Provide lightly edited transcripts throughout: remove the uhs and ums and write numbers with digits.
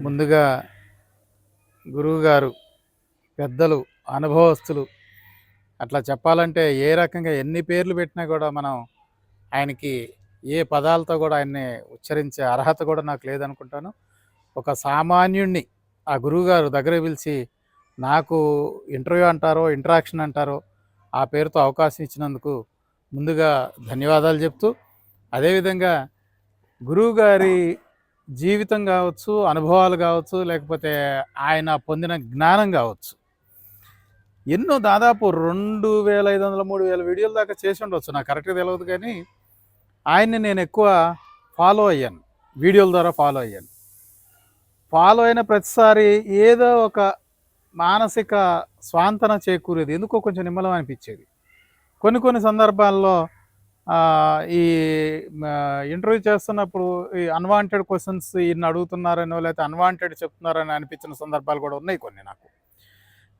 ముందుగా గురువుగారు, పెద్దలు, అనుభవస్తులు అట్లా చెప్పాలంటే ఏ రకంగా ఎన్ని పేర్లు పెట్టినా కూడా మనం ఆయనకి ఏ పదాలతో కూడా ఆయన్ని ఉచ్చరించే అర్హత కూడా నాకు లేదనుకుంటాను. ఒక సామాన్యుణ్ణి ఆ గురువుగారు దగ్గరికి పిలిచి నాకు ఇంటర్వ్యూ అంటారో, ఇంటరాక్షన్ అంటారో ఆ పేరుతో అవకాశం ఇచ్చినందుకు ముందుగా ధన్యవాదాలు చెప్తూ, అదేవిధంగా గురువుగారి జీవితం కావచ్చు, అనుభవాలు కావచ్చు, లేకపోతే ఆయన పొందిన జ్ఞానం కావచ్చు, ఎన్నో దాదాపు 2500, 3000 వీడియోల దాకా చేసి ఉండొచ్చు. నాకు కరెక్ట్గా తెలియదు కానీ ఆయన్ని నేను ఎక్కువ ఫాలో అయ్యాను, వీడియోల ద్వారా ఫాలో అయ్యాను. ఫాలో అయిన ప్రతిసారి ఏదో ఒక మానసిక స్వాంతన చేకూరేది, ఎందుకో కొంచెం నిమ్మలం అనిపించేది. కొన్ని సందర్భాల్లో ఈ ఇంటర్వ్యూ చేస్తున్నప్పుడు ఈ అన్వాంటెడ్ క్వశ్చన్స్ ఈయన అడుగుతున్నారనో లేకపోతే అన్వాంటెడ్ చెప్తున్నారని అనిపించిన సందర్భాలు కూడా ఉన్నాయి కొన్ని నాకు.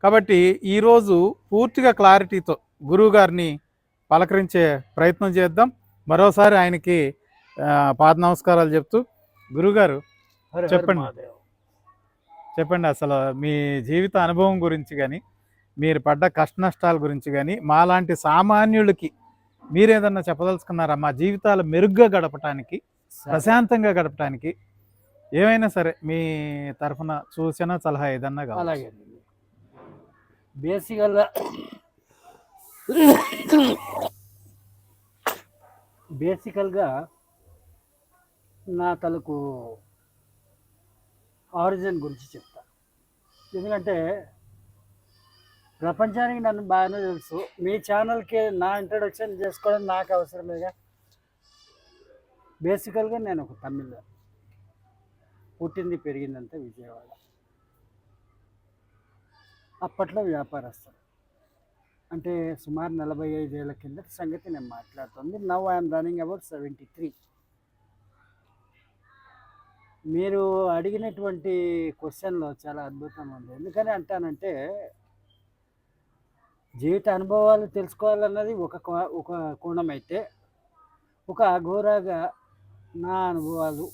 కాబట్టి ఈరోజు పూర్తిగా క్లారిటీతో గురువు గారిని పలకరించే ప్రయత్నం చేద్దాం. మరోసారి ఆయనకి పాద నమస్కారాలు చెప్తూ, గురువుగారు చెప్పండి అసలు మీ జీవిత అనుభవం గురించి కానీ, మీరు పడ్డ కష్ట నష్టాల గురించి కానీ, మాలాంటి సామాన్యులకి మీరేదన్నా చెప్పదలుచుకున్నారా? మా జీవితాలు మెరుగ్గా గడపటానికి, ప్రశాంతంగా గడపటానికి ఏమైనా సరే మీ తరఫున సూచన సలహా ఏదన్నా కావాలి. అలాగే బేసికల్గా నా తలకు ఆరిజిన్ గురించి చెప్తా. ఎందుకంటే ప్రపంచానికి నన్ను బాగానే తెలుసు. మీ ఛానల్కి నా ఇంట్రడక్షన్ చేసుకోవడం నాకు అవసరం లేదా? బేసికల్గా నేను ఒక తమిళ, పుట్టింది పెరిగిందంతా విజయవాడ. అప్పట్లో వ్యాపారస్తులు, అంటే సుమారు 45 ఏళ్ళ కిందట సంగతి నేను మాట్లాడుతుంది. Now I'm running about 73. మీరు అడిగినటువంటి క్వశ్చన్లో చాలా అద్భుతంగా ఉంది. ఎందుకని అంటానంటే జీవిత అనుభవాలు తెలుసుకోవాలన్నది ఒక కోణం అయితే, ఒక అఘోరాగా నా అనుభవాలు,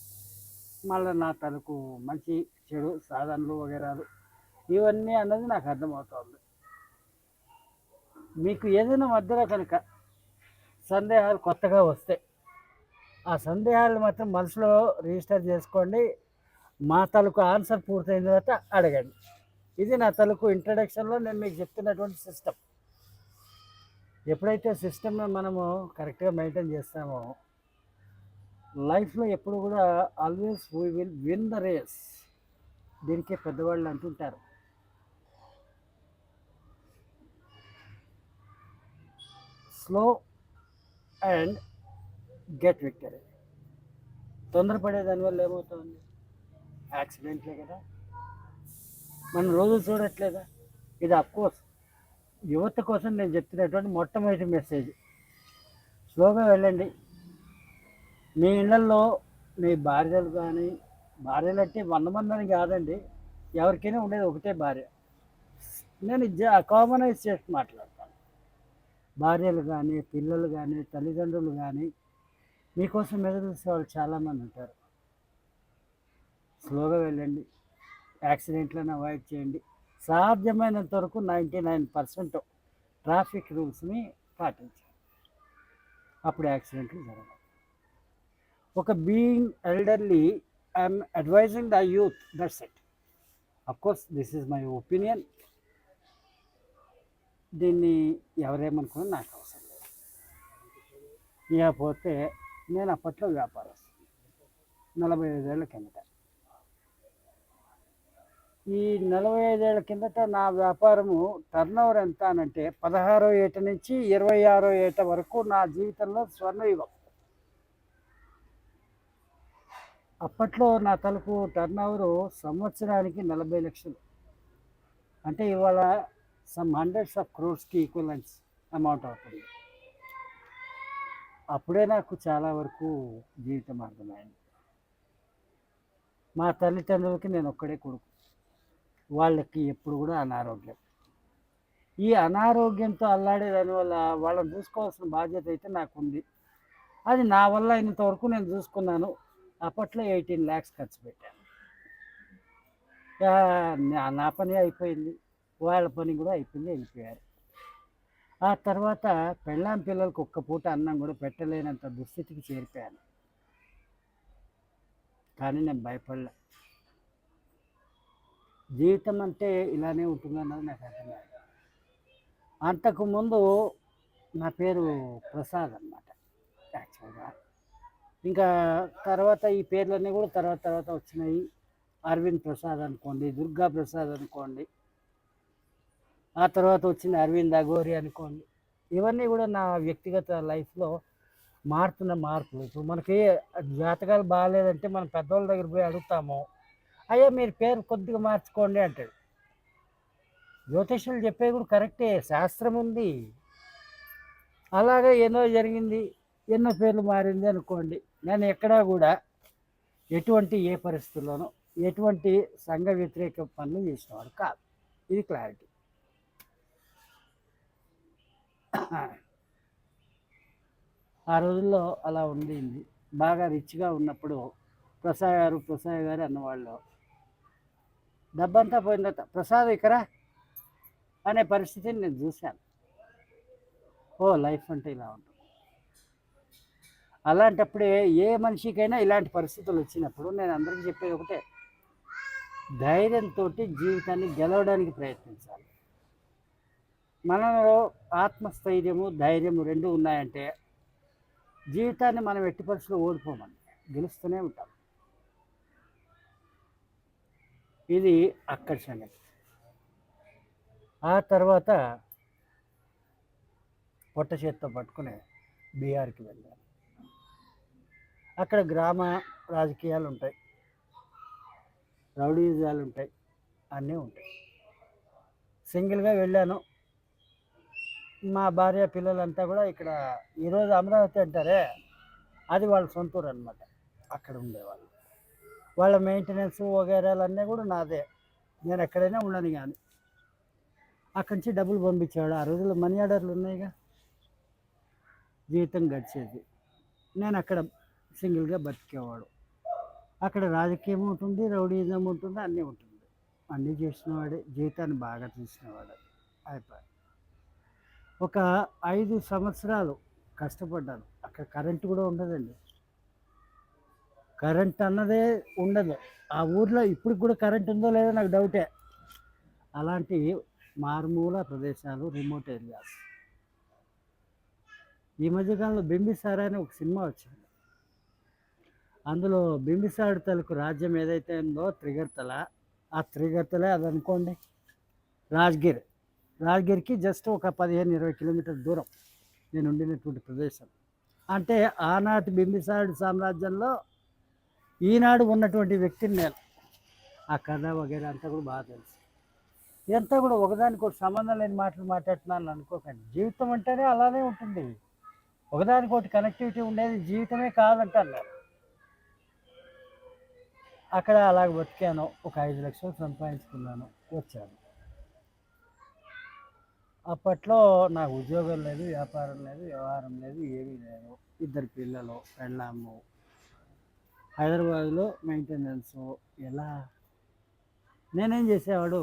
మళ్ళీ నా తనకు మంచి చెడు సాధనలు వగేరాలు ఇవన్నీ అన్నది నాకు అర్థమవుతుంది. మీకు ఏదైనా మధ్యలో కనుక సందేహాలు కొత్తగా వస్తే ఆ సందేహాలు మాత్రం మనసులో రిజిస్టర్ చేసుకోండి. మా తలకు ఆన్సర్ పూర్తయిన తర్వాత అడగండి. ఇది నా తలకు ఇంట్రడక్షన్లో నేను మీకు చెప్తున్నటువంటి సిస్టమ్. ఎప్పుడైతే సిస్టమ్ని మనము కరెక్ట్గా మెయింటైన్ చేస్తామో లైఫ్లో ఎప్పుడు కూడా always we will win the race. దీనికే పెద్దవాళ్ళు అంటుంటారు, స్లో అండ్ గెట్ విక్టరీ. తొందరపడే దానివల్ల ఏమవుతుంది? యాక్సిడెంట్లే కదా. మనం రోజు చూడట్లేదా? ఇది అఫ్కోర్స్ యువత కోసం నేను చెప్తున్నటువంటి మొట్టమొదటి మెసేజ్. స్లోగా వెళ్ళండి. మీ ఇళ్లలో మీ భార్యలు కానీ, భార్యలు అంటే 100 మంది అని కాదండి, ఎవరికైనా ఉండేది ఒకటే భార్య. నేను కామనైజ్ చేసి మాట్లాడతాను. భార్యలు కానీ, పిల్లలు కానీ, తల్లిదండ్రులు కానీ మీకోసం ఎదురు చూసే వాళ్ళు చాలామంది ఉంటారు. స్లోగా వెళ్ళండి, యాక్సిడెంట్లను అవాయిడ్ చేయండి. సాధ్యమైనంత వరకు 99% ట్రాఫిక్ రూల్స్ని పాటించండి. అప్పుడు యాక్సిడెంట్లు జరగవు. ఒక being elderly, I'm advising the youth, that's it. Of course this is my opinion. దీన్ని ఎవరేమనుకున్నా నాకు అవసరం లేదు. ఇకపోతే నేను అప్పట్లో వ్యాపారస్తుని, 45 ఏళ్ళ కిందట. ఈ 45 ఏళ్ళ కిందట నా వ్యాపారము టర్నోవర్ ఎంత అనంటే 16వ ఏట నుంచి 26వ ఏట వరకు నా జీవితంలో స్వర్ణయుగం. అప్పట్లో నా తలకు టర్నోవరు సంవత్సరానికి 40 లక్షలు, అంటే ఇవాళ సమ్ హండ్రెడ్స్ ఆఫ్ క్రోర్స్కి ఈక్వలెన్స్ అమౌంట్ అవుతుంది. అప్పుడే నాకు చాలా వరకు జీవితం అర్థమైంది. మా తల్లిదండ్రులకి నేను ఒక్కడే కొడుకు. వాళ్ళకి ఎప్పుడు కూడా అనారోగ్యం. ఈ అనారోగ్యంతో అల్లాడే దానివల్ల వాళ్ళని చూసుకోవాల్సిన బాధ్యత అయితే నాకు ఉంది. అది నా వల్ల అయినంతవరకు నేను చూసుకున్నాను. అప్పట్లో 18 lakhs ఖర్చు పెట్టాను. నా పని అయిపోయింది, వాళ్ళ పని కూడా అయిపోయింది, వెళ్ళిపోయారు. ఆ తర్వాత పెళ్ళాం పిల్లలకి ఒక్క పూట అన్నం కూడా పెట్టలేనంత దుస్థితికి చేరిపోయాను. కానీ నేను భయపడలే. జీవితం అంటే ఇలానే ఉంటుందన్నది నాకు అర్థం కాదు. అంతకుముందు నా పేరు ప్రసాద్ అన్నమాట యాక్చువల్గా. ఇంకా తర్వాత ఈ పేర్లన్నీ కూడా తర్వాత తర్వాత వచ్చినాయి. అరవింద్ ప్రసాద్ అనుకోండి, దుర్గా ప్రసాద్ అనుకోండి, ఆ తర్వాత వచ్చింది అరవింద్ అఘోరి అనుకోండి. ఇవన్నీ కూడా నా వ్యక్తిగత లైఫ్లో మారుతున్న మార్పులు. ఇప్పుడు మనకి జాతకాలు బాగాలేదంటే మనం పెద్దవాళ్ళ దగ్గర పోయి అడుగుతాము, అయ్యా మీరు పేరు కొద్దిగా మార్చుకోండి అంటాడు. జ్యోతిష్యులు చెప్పేది కూడా కరెక్టే, శాస్త్రం ఉంది. అలాగే ఎన్నో జరిగింది, ఎన్నో పేర్లు మారింది అనుకోండి. నేను ఎక్కడా కూడా ఎటువంటి ఏ పరిస్థితుల్లోనూ ఎటువంటి సంఘ వ్యతిరేక పనులు చేసినవాడు కాదు. ఇది క్లారిటీ. ఆ రోజుల్లో అలా ఉండింది. బాగా రిచ్గా ఉన్నప్పుడు ప్రసాద్ గారు అన్నవాళ్ళు. డబ్బంతా పోయిన తర్వాత ప్రసాద్ ఇక్కడ అనే పరిస్థితిని నేను చూశాను. ఓ లైఫ్ అంటే ఇలా ఉంటుంది. అలాంటప్పుడే ఏ మనిషికైనా ఇలాంటి పరిస్థితులు వచ్చినప్పుడు నేను అందరికీ చెప్పేది ఒకటే, ధైర్యంతో జీవితాన్ని గెలవడానికి ప్రయత్నించాలి. మనలో ఆత్మస్థైర్యము, ధైర్యము రెండు ఉన్నాయంటే జీవితాన్ని మనం ఎట్టి పరిస్థితుల్లో ఓడిపోమని, గెలుస్తూనే ఉంటాం. ఇది అక్కడి సంగతి. ఆ తర్వాత పొట్ట చేత్తో పట్టుకుని బీహార్కి వెళ్ళాను. అక్కడ గ్రామ రాజకీయాలు ఉంటాయి, రౌడీజాలు ఉంటాయి, అన్నీ ఉంటాయి. సింగిల్గా వెళ్ళాను. మా భార్య పిల్లలంతా కూడా ఇక్కడ ఈరోజు అమరావతి అంటారే, అది వాళ్ళ సొంతూరు అనమాట. అక్కడ ఉండేవాళ్ళు. వాళ్ళ మెయింటెనెన్స్ వగేరాలన్నీ కూడా నాదే. నేను ఎక్కడైనా ఉండను కానీ అక్కడి నుంచి డబ్బులు పంపించేవాడు. ఆ రోజుల్లో మనీ ఆర్డర్లు ఉన్నాయిగా, జీవితం గడిచేది. నేను అక్కడ సింగిల్గా బతికేవాడు. అక్కడ రాజకీయం ఉంటుంది, రౌడీజం ఉంటుంది, అన్నీ ఉంటుంది. అన్నీ చేసినవాడే, జీవితాన్ని బాగా చూసినవాడు. అయిపోయి ఒక 5 సంవత్సరాలు కష్టపడ్డాను. అక్కడ కరెంటు కూడా ఉండదండి. కరెంట్ అన్నదే ఉండదు ఆ ఊర్లో. ఇప్పుడు కూడా కరెంట్ ఉందో లేదో నాకు డౌటే. అలాంటి మారుమూల ప్రదేశాలు, రిమోట్ ఏరియాస్. ఈ మధ్యకాలంలో బింబిసార అని ఒక సినిమా వచ్చింది. అందులో బింబిసారుడు తాలూకు రాజ్యం ఏదైతే ఉందో త్రిగర్తల, ఆ త్రిగర్తలే అది అనుకోండి. రాజ్గిర్కి జస్ట్ ఒక 15-20 కిలోమీటర్ల దూరం నేను ఉండినటువంటి ప్రదేశం. అంటే ఆనాటి బింబిసారుడు సామ్రాజ్యంలో ఈనాడు ఉన్నటువంటి వ్యక్తిని నేను. ఆ కథ వగేరా అంతా కూడా బాగా తెలుసు. ఇదంతా కూడా ఒకదానికి ఒక సంబంధం లేని మాటలు మాట్లాడుతున్నాను అనుకోకండి. జీవితం అంటేనే అలానే ఉంటుంది. ఒకదానికొకటి కనెక్టివిటీ ఉండేది జీవితమే కాదంటాను నేను. అక్కడ అలాగ బతికాను. ఒక 5 లక్షలు సంపాదించుకున్నాను, వచ్చాను. అప్పట్లో నాకు ఉద్యోగం లేదు, వ్యాపారం లేదు, వ్యవహారం లేదు, ఏమీ లేదు. 2 పిల్లలు, పెళ్ళాము. హైదరాబాద్లో మెయింటెనెన్స్ ఎలా? నేనేం చేసేవాడు,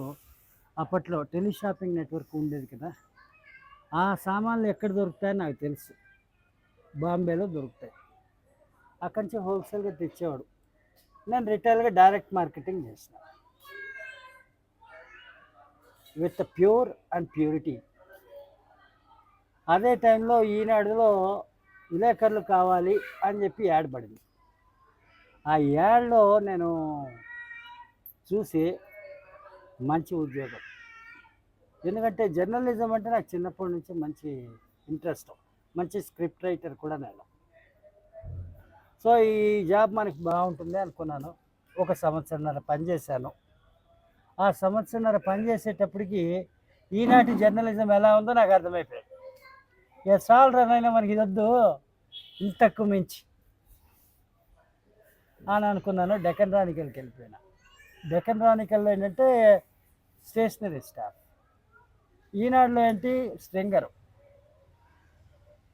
అప్పట్లో టెలిషాపింగ్ నెట్వర్క్ ఉండేది కదా, ఆ సామాన్లు ఎక్కడ దొరుకుతాయని నాకు తెలుసు. బాంబేలో దొరుకుతాయి. అక్కడి నుంచి హోల్సేల్గా తెచ్చేవాడు. నేను రిటైల్గా డైరెక్ట్ మార్కెటింగ్ చేసిన విత్ ప్యూర్ అండ్ ప్యూరిటీ. అదే టైంలో ఈనాడులో విలేకరులు కావాలి అని చెప్పి యాడ్ పడింది. ఆ యాడ్లో నేను చూసి మంచి ఉద్యోగం. ఎందుకంటే జర్నలిజం అంటే నాకు చిన్నప్పటి నుంచి మంచి ఇంట్రెస్ట్, మంచి స్క్రిప్ట్ రైటర్ కూడా నేను. సో ఈ జాబ్ మనకి బాగుంటుంది అనుకున్నాను. 1 సంవత్సరంన్నర పనిచేశాను. ఆ సంవత్సరంన్నర పనిచేసేటప్పటికి ఈనాటి జర్నలిజం ఎలా ఉందో నాకు అర్థమైపోయింది. ఇక చాలు రనైనా మనకి ఇదొద్దు, ఇంతకు మించి అని అనుకున్నాను. డెక్కన్ రానికల్కి వెళ్ళిపోయినా. డెక్కన్ రానికల్లో ఏంటంటే స్టేషనరీ స్టాఫ్. ఈనాడులో ఏంటి, స్ట్రింగరు.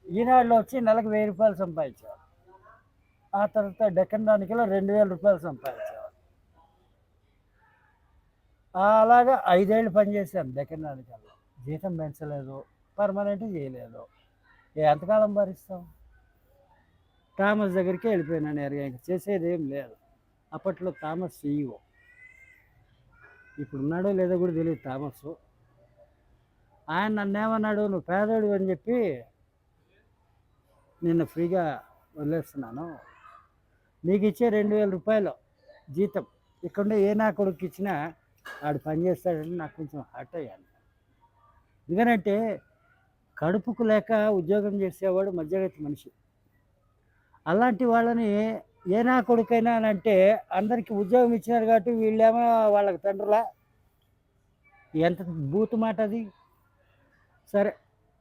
ఈనాడులో వచ్చి నెలకు 1000 రూపాయలు సంపాదించేవాడు. ఆ తర్వాత డెక్కన్ రానికల్లో 2000 రూపాయలు సంపాదించేవాడు. అలాగా 5 ఏళ్ళు పనిచేశాను డెక్కన్ రాణికల్లో. జీతం పెంచలేదు, పర్మనెంట్ చేయలేదు. ఎంతకాలం భరిస్తాం? థామస్ దగ్గరికే వెళ్ళిపోయాను నేరుగా. ఇంక చేసేదేం లేదు. అప్పట్లో థామస్ సీఈఓ. ఇప్పుడు ఉన్నాడో లేదో కూడా తెలియదు థామస్. ఆయన నన్నేమన్నాడు, "నువ్వు పేదోడివి అని చెప్పి నిన్ను ఫ్రీగా వదిలేస్తున్నాను. నీకు ఇచ్చే 2,000 రూపాయలు జీతం ఇక్కడుండే ఏ నా కొడుకు ఇచ్చినా ఆడు పని చేస్తాడని" నాకు కొంచెం హర్ట్ అయ్యాను. ఎందుకంటే కడుపుకు లేక ఉద్యోగం చేసేవాడు మధ్యగతి మనిషి. అలాంటి వాళ్ళని ఏ నా కొడుకైనా అని అంటే అందరికీ ఉద్యోగం ఇచ్చినారు కాబట్టి వీళ్ళేమో వాళ్ళకి తండ్రులా? ఎంత బూతు మాట అది. సరే,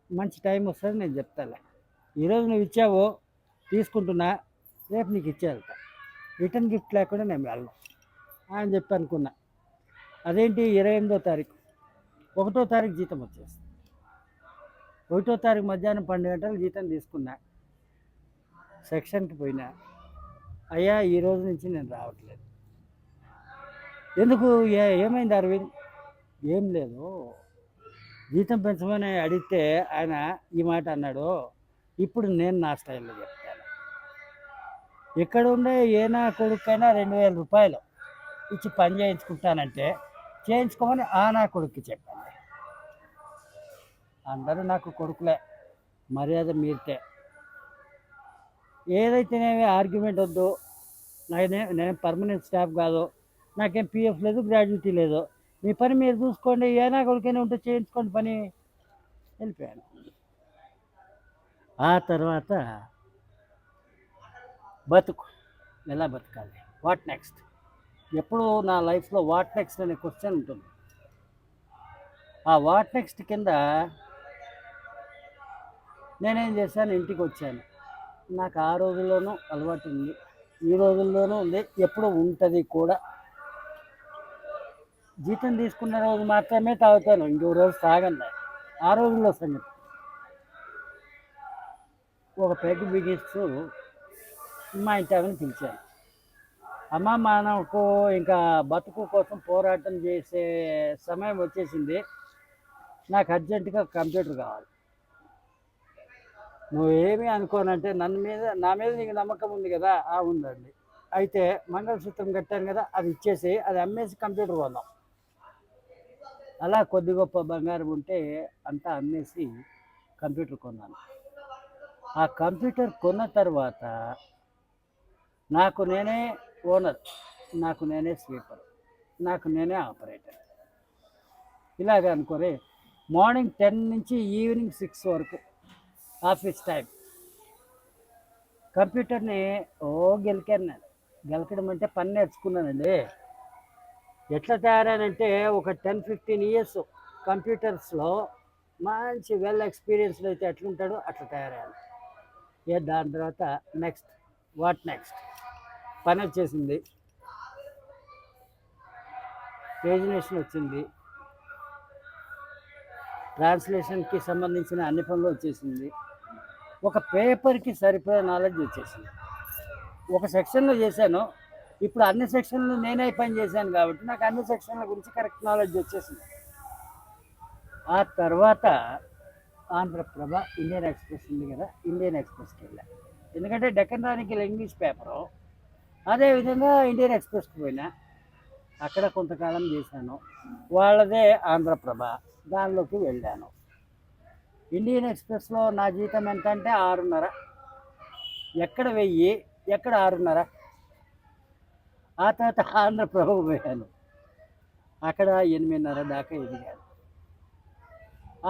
మంచి టైం వస్తుంది, నేను చెప్తాలే. ఈరోజు నువ్వు ఇచ్చావు, తీసుకుంటున్నా, రేపు నీకు ఇచ్చేయాలట. రిటర్న్ గిఫ్ట్ లేకుండా నేను వెళ్ళను అని చెప్పి అనుకున్నా. అదేంటి 28వ తారీఖు, 1వ తారీఖు జీతం వచ్చేస్తుంది. 1వ తారీఖు మధ్యాహ్నం 12 గంటలకు జీతం తీసుకున్నా. సెక్షన్కి పోయినా, అయ్యా ఈ రోజు నుంచి నేను రావట్లేదు. ఎందుకు? ఏమైంది అరవింద్? ఏం లేదు, జీతం పెంచమని అడిగితే ఆయన ఈ మాట అన్నాడు. ఇప్పుడు నేను నా స్టైల్లో చెప్తాను. ఇక్కడ ఉండే ఏ నా కొడుకైనా 2,000 రూపాయలు ఇచ్చి పని చేయించుకుంటానంటే చేయించుకోమని ఆ నా కొడుక్కి చెప్పండి. అందరూ నాకు కొడుకులే, మర్యాద మీరితే. ఏదైతేనేమి ఆర్గ్యుమెంట్ వద్దు. నేను పర్మనెంట్ స్టాఫ్ కాదు, నాకేం పిఎఫ్ లేదు, గ్రాడ్యుటీ లేదు. మీ పని మీరు చూసుకోండి, ఏనా కొడుకైనా ఉంటే చేయించుకోండి పని. వెళ్ళిపోయాను. ఆ తర్వాత బతుకు ఎలా బతకాలి, వాట్ నెక్స్ట్. ఎప్పుడు నా లైఫ్లో వాట్ నెక్స్ట్ అనే క్వశ్చన్ ఉంటుంది. ఆ వాట్ నెక్స్ట్ కింద నేనేం చేశాను, ఇంటికి వచ్చాను. నాకు ఆ రోజుల్లోనూ అలవాటు ఉంది, ఈ రోజుల్లోనూ ఉంది, ఎప్పుడు ఉంటుంది కూడా. జీతం తీసుకున్న రోజు మాత్రమే తాగుతాను, ఇంకో రోజు తాగను. ఆ రోజుల్లో సంగతి. ఒక పెగ్ బిగిస్తూ మా ఇంటి ఆమెను పిలిచాను. అమ్మ, మనకు ఇంకా బతుకు కోసం పోరాటం చేసే సమయం వచ్చేసింది, నాకు అర్జెంటుగా కంప్యూటర్ కావాలి. నువ్వేమీ అనుకోనంటే నా మీద నీకు నమ్మకం ఉంది కదా? ఉందండి. అయితే మంగళసూత్రం కట్టాను కదా, అది ఇచ్చేసి అది అమ్మేసి కంప్యూటర్ కొందాం. అలా కొద్ది గొప్ప బంగారం ఉంటే అంతా అమ్మేసి కంప్యూటర్ కొన్నాను. ఆ కంప్యూటర్ కొన్న తర్వాత నాకు నేనే ఓనర్, నాకు నేనే స్వీపర్, నాకు నేనే ఆపరేటర్. ఇలాగ అనుకోరే, మార్నింగ్ 10 నుంచి ఈవినింగ్ 6 వరకు ఆఫీస్ టైం. కంప్యూటర్ని గెలికాను నేను. గెలకడం అంటే పని నేర్చుకున్నానండి. ఎట్లా తయారానంటే ఒక 10-15 ఇయర్స్ కంప్యూటర్స్లో మంచి వెల్ ఎక్స్పీరియన్స్డ్ అయితే ఎట్లుంటాడో అట్లా తయారయ్యాను. దాని తర్వాత నెక్స్ట్, వాట్ నెక్స్ట్. పని వచ్చేసింది, పేజినేషన్ వచ్చింది, ట్రాన్స్లేషన్కి సంబంధించిన అన్ని పనులు వచ్చేసింది, ఒక పేపర్కి సరిపోయే నాలెడ్జ్ వచ్చేసింది. ఒక సెక్షన్లో చేశాను, ఇప్పుడు అన్ని సెక్షన్లు నేనే పని చేశాను కాబట్టి నాకు అన్ని సెక్షన్ల గురించి కరెక్ట్ నాలెడ్జ్ వచ్చేసింది. ఆ తర్వాత ఆంధ్రప్రభ, ఇండియన్ ఎక్స్ప్రెస్ ఉంది కదా, ఇండియన్ ఎక్స్ప్రెస్కి వెళ్ళాను. ఎందుకంటే డెక్కన్ రాణికల్ ఇంగ్లీష్ పేపరు, అదేవిధంగా ఇండియన్ ఎక్స్ప్రెస్కి పోయినా, అక్కడ కొంతకాలం చేశాను. వాళ్ళదే ఆంధ్రప్రభ, దానిలోకి వెళ్ళాను. ఇండియన్ ఎక్స్ప్రెస్లో నా జీతం ఎంత అంటే 6.5. ఎక్కడ 1000, ఎక్కడ 6.5. ఆ తర్వాత ఆంధ్రప్రభ పోయాను, అక్కడ 8.5 దాకా ఎదిగాను.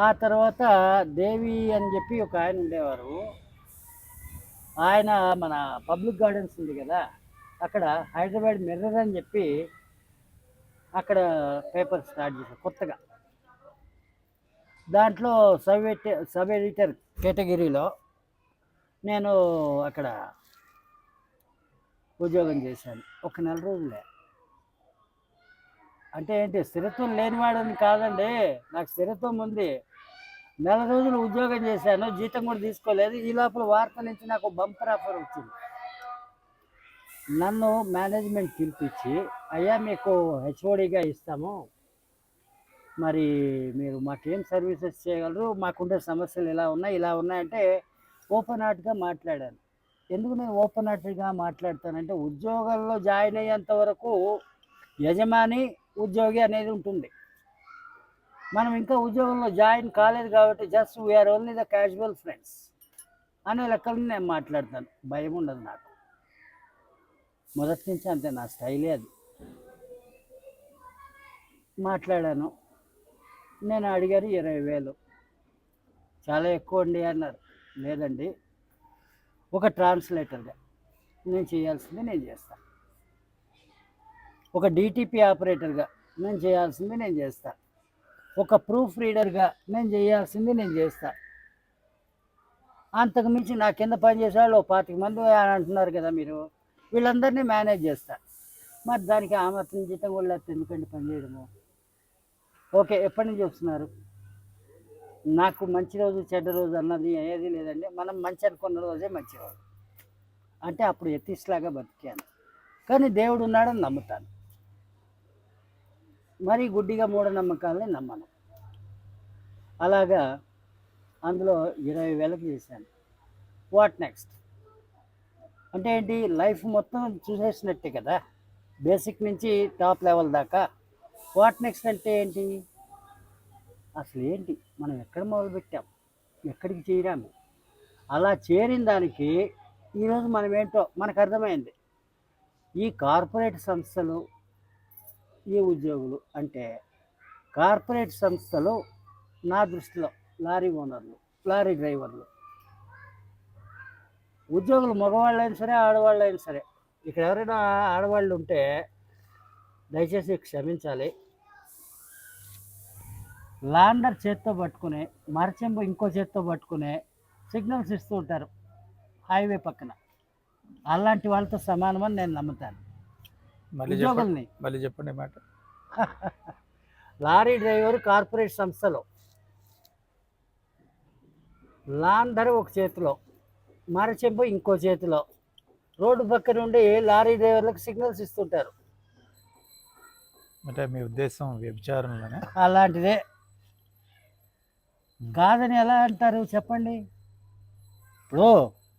ఆ తర్వాత దేవి అని చెప్పి ఒక ఆయన ఉండేవారు. ఆయన మన పబ్లిక్ గార్డెన్స్ ఉంది కదా, అక్కడ హైదరాబాద్ మిర్రర్ అని చెప్పి అక్కడ పేపర్ స్టార్ట్ చేశారు కొత్తగా. దాంట్లో సబ్ ఎడిటర్ కేటగిరీలో నేను అక్కడ ఉద్యోగం చేశాను. ఒక 4 రోజులే. అంటే ఏంటి, స్థిరత్వం లేనివాడని కాదండి, నాకు స్థిరత్వం ఉంది. 4 రోజులు ఉద్యోగం చేశాను, జీతం కూడా తీసుకోలేదు. ఈ లోపల వార్త నుంచి నాకు బంపర్ ఆఫర్ వచ్చింది. నన్ను మేనేజ్మెంట్ పిలిపించి, అయ్యా మీకు హెచ్ఓడిగా ఇస్తాము, మరి మీరు మాకేం సర్వీసెస్ చేయగలరు, మాకుండే సమస్యలు ఇలా ఉన్నాయంటే ఓపెన్ హార్ట్గా మాట్లాడాను. ఎందుకు నేను ఓపెన్ హార్ట్గా మాట్లాడతానంటే, ఉద్యోగాల్లో జాయిన్ అయ్యేంత వరకు యజమాని ఉద్యోగి అనేది ఉంటుంది. మనం ఇంకా ఉద్యోగంలో జాయిన్ కాలేదు కాబట్టి just we're only the casual friends అనే లెక్కలు నేను మాట్లాడతాను. భయం ఉండదు నాకు. మొదటి నుంచి అంతే, నా స్టైలే అది. మాట్లాడాను. నేను అడిగారు 20,000. చాలా ఎక్కువ అండి అన్నారు. లేదండి, ఒక ట్రాన్స్లేటర్గా నేను చేయాల్సింది నేను చేస్తాను. ఒక డిటిపి ఆపరేటర్గా నేను చేయాల్సింది నేను చేస్తాను. ఒక ప్రూఫ్ రీడర్గా నేను చేయాల్సింది నేను చేస్తాను. అంతకు మించి నా కింద పనిచేసేవాళ్ళు 25 మంది అంటున్నారు కదా మీరు, వీళ్ళందరినీ మేనేజ్ చేస్తారు. మరి దానికి ఆమర్తం జీతం కూడా లేకపోతే ఎందుకండి పనిచేయడము? ఓకే, ఎప్పటి నుంచి వస్తున్నారు? నాకు మంచి రోజు చెడ్డ రోజు అన్నది ఏది లేదండి. మనం మంచి అనుకున్న రోజే మంచి రోజు అంటే అప్పుడు ఎత్తిస్లాగా బతికాను. కానీ దేవుడు ఉన్నాడని నమ్ముతాను. మరి గుడ్డిగా మూఢనమ్మకాలని నమ్మను. అలాగా అందులో 20,000కి చేశాను. వాట్ నెక్స్ట్ అంటే ఏంటి, లైఫ్ మొత్తం చూసేసినట్టే కదా, బేసిక్ నుంచి టాప్ లెవెల్ దాకా. వాట్ నెక్స్ట్ అంటే ఏంటి, అసలు ఏంటి, మనం ఎక్కడ మొదలుపెట్టాం, ఎక్కడికి చేరాము, అలా చేరిన దానికి ఈరోజు మనం ఏంటో మనకు అర్థమైంది. ఈ కార్పొరేట్ సంస్థలు, ఈ ఉద్యోగులు అంటే, కార్పొరేట్ సంస్థలు నా దృష్టిలో లారీ ఓనర్లు, లారీ డ్రైవర్లు. ఉద్యోగులు మగవాళ్ళైనా సరే ఆడవాళ్ళైనా సరే. ఇక్కడ ఎవరైనా ఆడవాళ్ళు ఉంటే దయచేసి క్షమించాలి. లాండర్ చేత్తో పట్టుకుని, మరచెంబు ఇంకో చేత్తో పట్టుకుని సిగ్నల్స్ ఇస్తూ ఉంటారు హైవే పక్కన. అలాంటి వాళ్ళతో సమానమని నేను నమ్ముతాను ఉద్యోగుల్ని. మళ్ళీ చెప్పండి మాట. లారీ డ్రైవర్ కార్పొరేట్ సంస్థలో లాండర్ ఒక చేతిలో, మరచెంబు ఇంకో చేతిలో, రోడ్డు పక్క నుండి లారీ డ్రైవర్లకు సిగ్నల్స్ ఇస్తుంటారు. అంటే మీ ఉద్దేశం వ్యభిచారంలోనే? అలాంటిదే. కాదని ఎలా అంటారు చెప్పండి? ఇప్పుడు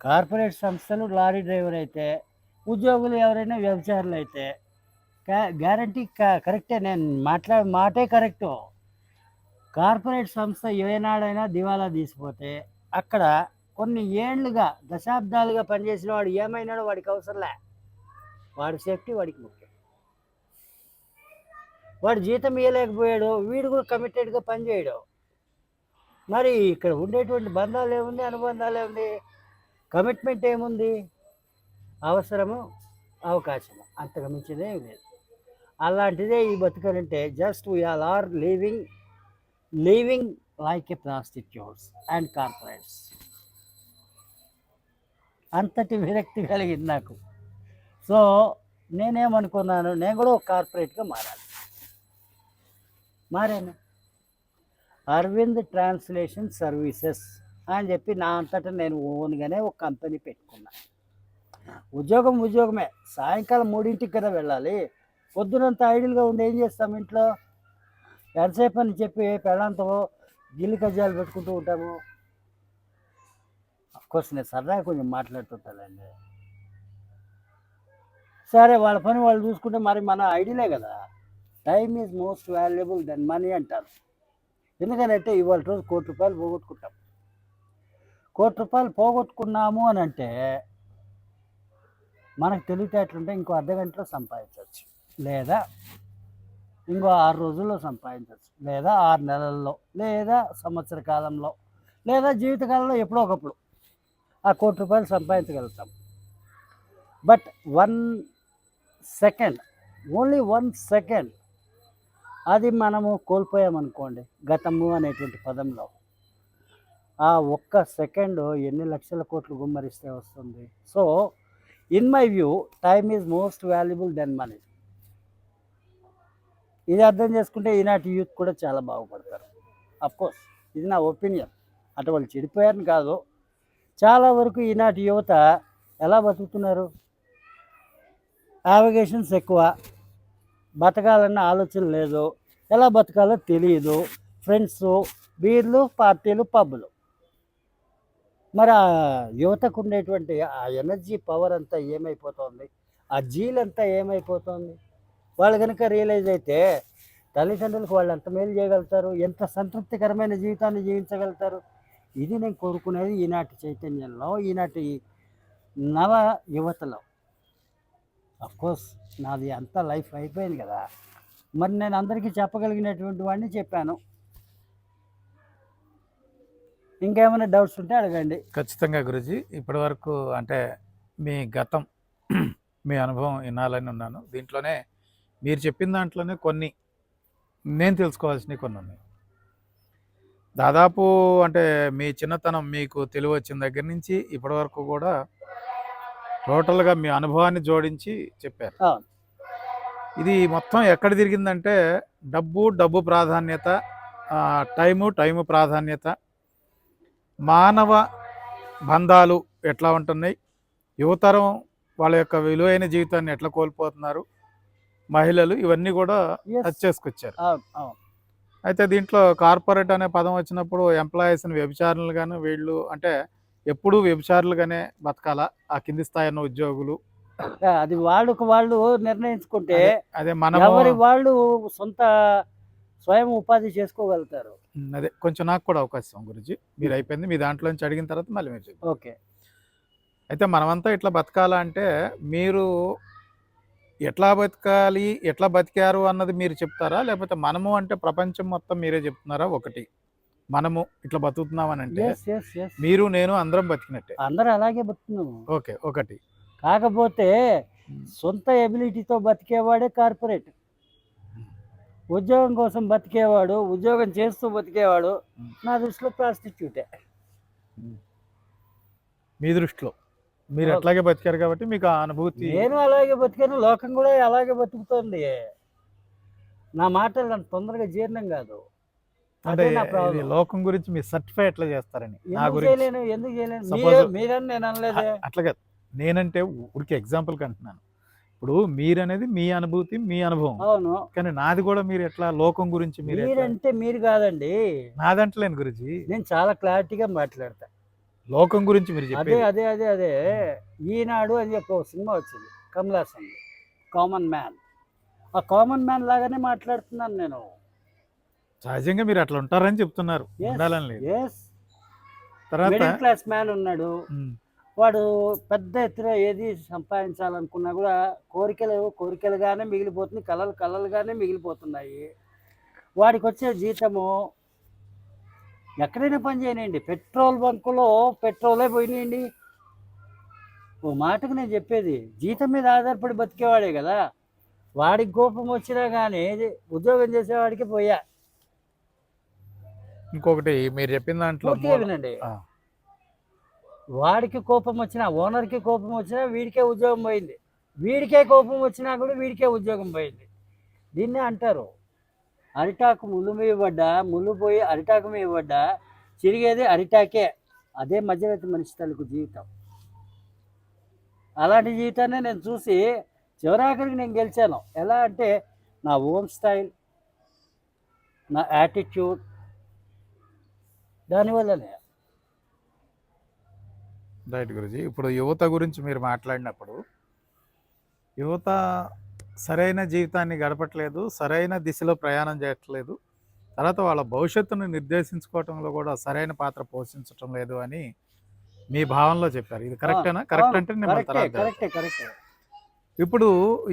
కార్పొరేట్ సంస్థలు లారీ డ్రైవర్ అయితే, ఉద్యోగులు ఎవరైనా వ్యభిచారులు అయితే గ్యారంటీ కరెక్టే. నేను మాటే కరెక్టు. కార్పొరేట్ సంస్థ ఏనాడైనా దివాలా తీసిపోతే అక్కడ కొన్ని ఏళ్ళుగా, దశాబ్దాలుగా పనిచేసిన వాడు ఏమైనాడో వాడికి అవసరంలే. వాడి సేఫ్టీ వాడికి ముఖ్యం. వాడు జీతం ఇవ్వలేకపోయాడు, వీడు కూడా కమిటెడ్గా పనిచేయడు. మరి ఇక్కడ ఉండేటువంటి బంధాలు ఏముంది, అనుబంధాలు ఏముంది, కమిట్మెంట్ ఏముంది? అవసరము, అవకాశము, అంతకు మించిదే లేదు. అలాంటిదే ఈ బతుకనంటే just we are are living like a prostitutes and corporates. అంతటి విరక్తి కలిగింది నాకు. సో నేనేమనుకున్నాను, నేను కూడా ఒక కార్పొరేట్గా మారాను. అరవింద్ ట్రాన్స్లేషన్ సర్వీసెస్ అని చెప్పి నా అంతటా నేను ఓన్గానే ఒక కంపెనీ పెట్టుకున్నా. ఉద్యోగమే. సాయంకాలం 3ంటికి కదా వెళ్ళాలి. పొద్దునంతా ఐడిల్గా ఉండి ఏం చేస్తాం ఇంట్లో? ఎంతసేపు అని చెప్పి పెళ్ళంతో గిల్లి కజ్జాలు పెట్టుకుంటూ ఉంటాము. అఫ్కోర్స్ నేను సరదాగా కొంచెం మాట్లాడుతుంటానండి. సరే, వాళ్ళ పని వాళ్ళు చూసుకుంటే మరి మన ఐడియలే కదా. Time is most valuable then money అంటారు. ఎందుకంటే ఇవాళ రోజు ₹1 పోగొట్టుకుంటాం. ₹1 పోగొట్టుకున్నాము అని అంటే మనకు తెలివితేటలుంటే ఇంకో అర్ధగంటలో సంపాదించవచ్చు, లేదా ఇంకో 6 రోజుల్లో సంపాదించవచ్చు, లేదా 6 నెలల్లో, లేదా సంవత్సర కాలంలో, లేదా జీవితకాలంలో ఎప్పుడో ఒకప్పుడు ఆ ₹1 సంపాదించగలుగుతాం. బట్ 1 సెకండ్, ఓన్లీ 1 సెకండ్ అది మనము కోల్పోయామనుకోండి, గతము అనేటువంటి పదంలో, ఆ 1 సెకండ్ ఎన్ని లక్షల కోట్లు గుమ్మరిస్తే వస్తుంది. So in my view time is most valuable then money. ఇది అర్థం చేసుకుంటే ఈనాటి యూత్ కూడా చాలా బాగుపడతారు. అఫ్కోర్స్ ఇది నా ఒపీనియన్. అటు వాళ్ళు చెడిపోయారని కాదు, చాలా వరకు ఈనాటి యువత ఎలా బతుకుతున్నారు? యావిగేషన్స్ ఎక్కువ, బతకాలన్న ఆలోచన లేదు, ఎలా బతకాలో తెలియదు. ఫ్రెండ్స్, బీర్లు, పార్టీలు, పబ్బులు. మరి ఆ యువతకు ఉండేటువంటి ఆ ఎనర్జీ పవర్ అంతా ఏమైపోతుంది? ఆ జీలంతా ఏమైపోతుంది? వాళ్ళు గనుక రియలైజ్ అయితే తల్లిదండ్రులకు వాళ్ళు ఎంత మేలు చేయగలుగుతారు? ఎంత సంతృప్తికరమైన జీవితాన్ని జీవించగలుగుతారు? ఇది నేను కోరుకునేది ఈనాటి చైతన్యంలో, ఈనాటి నవ యువతలో. అఫ్కోర్స్ నాది అంతా లైఫ్ అయిపోయింది కదా! మరి నేను అందరికీ చెప్పగలిగినటువంటి వాడిని చెప్పాను. ఇంకేమైనా డౌట్స్ ఉంటే అడగండి. ఖచ్చితంగా గురూజీ. ఇప్పటివరకు అంటే మీ గతం, మీ అనుభవం వినాలని ఉన్నాను. దీంట్లోనే మీరు చెప్పిన దాంట్లోనే కొన్ని నేను తెలుసుకోవాల్సినవి కొన్ని ఉన్నాయి. దాదాపు అంటే మీ చిన్నతనం మీకు తెలివి వచ్చిన దగ్గర నుంచి ఇప్పటివరకు కూడా టోటల్‌గా మీ అనుభవాన్ని జోడించి చెప్పారు. అవును. ఇది మొత్తం ఎక్కడ తిరిగిందంటే డబ్బు, డబ్బు ప్రాధాన్యత, టైము ప్రాధాన్యత, మానవ బంధాలు ఎట్లా ఉంటున్నాయి, యువతరం వాళ్ళ యొక్క విలువైన జీవితాన్ని ఎట్లా కోల్పోతున్నారు, మహిళలు ఇవన్నీ కూడా యెస్. టచ్ చేసుకొచ్చారు. అవును. అవును. అయితే దీంట్లో కార్పొరేట్ అనే పదం వచ్చినప్పుడు ఎంప్లాయీస్‌ని వ్యభిచారులుగాను వీళ్ళు అంటే ఎప్పుడూ వ్యభిచారులుగానే బతకాలా ఆ కింది స్థాయి ఉన్న ఉద్యోగులు? అది వాళ్ళకు వాళ్ళు నిర్ణయించుకుంటే అదే అదే మనము ఎవరి వాళ్ళు సొంత స్వయం ఉపాధి చేసుకోగలుగుతారు. అదే కొంచెం నాకు కూడా అవకాశం గురుజీ. మీరు అయిపోయింది. మీ దాంట్లో నుంచి అడిగిన తర్వాత మళ్ళీ మీరు చెప్పండి. ఓకే. అయితే మనమంతా ఇట్లా బతకాలా అంటే మీరు ఎట్లా బతకాలి, ఎట్లా బతికారు అన్నది మీరు చెప్తారా? లేకపోతే మనము అంటే ప్రపంచం మొత్తం మీరే చెప్తున్నారా? ఒకటి మనము ఇట్లా బతుకుతున్నామని అంటే యెస్. యెస్. యెస్. మీరు నేను అందరం బతికినట్టే. అందరూ అలాగే బతుకుతున్నాము. ఓకే. ఒకటి. కాకపోతే హ్మ్. సొంత ఎబిలిటీతో బతికేవాడే కార్పొరేట్. ఉద్యోగం కోసం బతికేవాడు, ఉద్యోగం చేస్తూ బతికేవాడు హ్మ్. నా దృష్టిలో ప్రాస్టిట్యూటే. మీ దృష్టిలో మీరు ఓకే. అట్లాగే బతికారు కాబట్టి మీకు ఆ అనుభూతి. నేను అలాగే బతికాను, లోకం కూడా అలాగే బతుకుతోంది. నా మాటలు అంత తొందరగా జీర్ణం కాదు. అంటే అదే నా ఇది ప్రాబ్లం. లోకం గురించి మీరు సర్టిఫై ఎట్లా చేస్తారని నా ఎందుకు గురించి. చేయలేను? ఎందుకు చేయలేను? సపోజ్ మీరని నేను అనలేదే. అట్లా కాదు. నేనంటే ఊరికే ఎగ్జాంపుల్‌కి అంటున్నాను. ఇప్పుడు మీరనేది మీ అనుభూతి, మీ అనుభవం. అవును. కానీ నాది కూడా మీరు ఎట్లా లోకం గురించి మీరు ఎట్లా? మీరంటే మీరు కాదండి. నాదంటలేను గురూజీ. నేను చాలా క్లారిటీగా మాట్లాడతా. లోకం గురించి మీరు అదే చెప్పేది. అదే అదే అదే ఈనాడు అని చెప్పి ఒక సినిమా వచ్చింది కమల్ హాసన్, కామన్ మ్యాన్. ఆ కామన్ మ్యాన్ లాగానే మాట్లాడుతున్నాను నేను. సహజంగా మీరు అట్లా ఉంటారని చెప్తున్నారు. ఉండాలని లేదు. ఎస్. తర్వాత మిడిల్ క్లాస్ మ్యాన్ ఉన్నాడు. హ్మ్. వాడు పెద్ద ఎత్తున ఏది సంపాదించాలనుకున్నా కూడా కోరికలుగానే మిగిలిపోతుంది, కలలుగానే మిగిలిపోతున్నాయి. వాడికి వచ్చే జీతము ఎక్కడైనా పని చేయనండి, పెట్రోల్ బంకులో పెట్రోలే పోయినాయండి. ఓ మాటకు నేను చెప్పేది, జీతం మీద ఆధారపడి బతికేవాడే కదా. వాడికి కోపం వచ్చినా కానీ ఉద్యోగం చేసేవాడికి పోయా. ఇంకొకటి మీరు చెప్పిన దాంట్లో పూర్తిగా వినండి. ఆ, వాడికి కోపం వచ్చినా, ఓనర్కి కోపం వచ్చినా వీడికే ఉద్యోగం పోయింది. వీడికే కోపం వచ్చినా కూడా వీడికే ఉద్యోగం పోయింది. దీన్నే అంటారు అరిటాకు ముళ్ళు మీద పడ్డా, ముళ్ళు పోయి అరిటాకు మీద పడ్డా చిరిగేది అరిటాకే. అదే మధ్యవర్తి మనిషి తలకు జీవితం. అలాంటి జీవితాన్ని నేను చూసి చివరాఖరికి నేను గెలిచాను. ఎలా అంటే నా ఓన్ స్టైల్, నా యాటిట్యూడ్, దానివల్లనే. రైట్ గురుజీ. ఇప్పుడు యువత గురించి మీరు మాట్లాడినప్పుడు యువత సరైన జీవితాన్ని గడపట్లేదు, సరైన దిశలో ప్రయాణం చేయట్లేదు, తర్వాత వాళ్ళ భవిష్యత్తును నిర్దేశించుకోవటంలో కూడా సరైన పాత్ర పోషించటం లేదు అని మీ భావనలో చెప్పారు. ఇది కరెక్టేనా? కరెక్ట్ అంటే మిమ్మల్ని కరెక్టే తర్వాత కరెక్టే కరెక్టే. ఇప్పుడు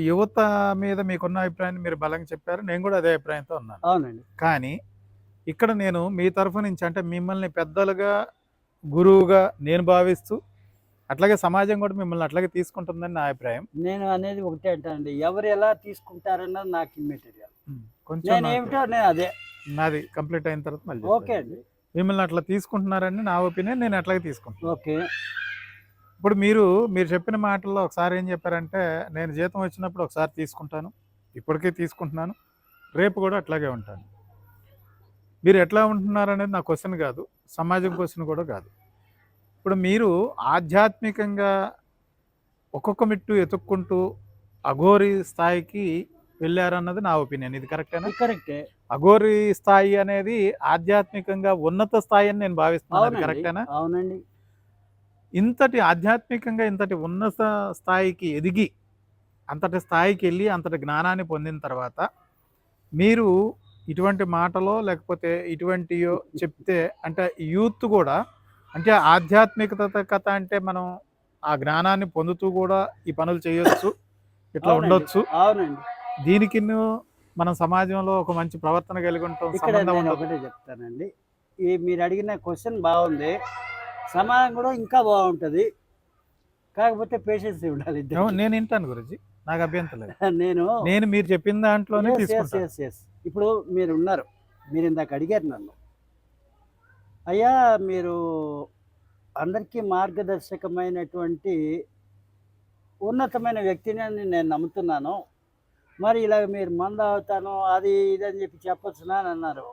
యువత మీద మీకున్న అభిప్రాయాన్ని మీరు బలంగా చెప్పారు. నేను కూడా అదే అభిప్రాయంతో ఉన్నాను. అవునండి. కానీ ఇక్కడ నేను మీ తరఫు నుంచి అంటే మిమ్మల్ని పెద్దలుగా, గురువుగా నేను భావిస్తూ అట్లాగే సమాజం కూడా మిమ్మల్ని అట్లాగే తీసుకుంటుందని నా అభిప్రాయం. నేను అనేది ఒకటే అంటానండి, ఎవరు ఎలా తీసుకుంటారన్నది నాకు ఇమ్మెటీరియల్. కొంచెం నేను ఏమిటో నేను అదే. నాది కంప్లీట్ అయిన తర్వాత మళ్ళీ ఓకే చెప్తాను. అండి. మిమ్మల్ని అట్లా తీసుకుంటున్నారని నా ఒపీనియన్. నేను అట్లాగే తీసుకుంటాను. ఓకే. ఇప్పుడు మీరు చెప్పిన మాటల్లో ఒకసారి ఏం చెప్పారంటే నేను జీతం వచ్చినప్పుడు ఒకసారి తీసుకుంటాను, ఇప్పటికీ తీసుకుంటున్నాను, రేపు కూడా అట్లాగే ఉంటాను. మీరు ఎట్లా ఉంటున్నారు అనేది నా క్వశ్చన్ కాదు, సమాజం క్వశ్చన్ కూడా కాదు. ఇప్పుడు మీరు ఆధ్యాత్మికంగా ఒక్కొక్క మెట్టు ఎతుక్కుంటూ అఘోరి స్థాయికి వెళ్ళారన్నది నా ఒపీనియన్. ఇది కరెక్టేనా? కరెక్టే. అఘోరి స్థాయి అనేది ఆధ్యాత్మికంగా ఉన్నత స్థాయి అని నేను భావిస్తున్నాను. అది అవునండి. కరెక్టేనా? అవునండి. ఇంతటి ఆధ్యాత్మికంగా ఇంతటి ఉన్నత స్థాయికి ఎదిగి, అంతటి స్థాయికెళ్ళి, అంతటి జ్ఞానాన్ని పొందిన తర్వాత, మీరు ఇటువంటి మాటలో లేకపోతే ఇటువంటియో చెప్తే అంటే యూత్ గూడా అంటే ఆధ్యాత్మికత అంటే మనం ఆ జ్ఞానాన్ని పొందుతూ గూడా ఈ పనులు చేయొచ్చు. ఇట్లా అవునండి. ఉండొచ్చు. అవునండి. దీనికిను మనం సమాజంలో ఒక మంచి ప్రవర్తన కలిగి ఉంటాం. ఇక్కడ సంబంధం నేను ఉంటది. ఒకటే చెప్తానండి. ఈ మీరు అడిగిన క్వెషన్ బావుంది. సమాధానం కూడా ఇంకా బావుంటది. కాకపోతే పేషెన్స్ ఉండాలి ఇద్దరికీ. నేను ఇంటాను గురూజీ. నాకు అభ్యంతరం లేదు. నేను నేను మీరు చెప్పిన దాంట్లోనే యెస్. యెస్. తీసుకుంటాను. యెస్. యెస్. ఇప్పుడు మీరున్నారు. మీరిందాక అడిగారు నన్ను. అయ్యా మీరు అందరికీ మార్గదర్శకమైనటువంటి ఉన్నతమైన వ్యక్తిని అని నేను నమ్ముతున్నాను. మరి ఇలాగ మీరు మందు తాగుతాను అది ఇది అని చెప్పి చెప్పొచ్చునా అని అన్నారు.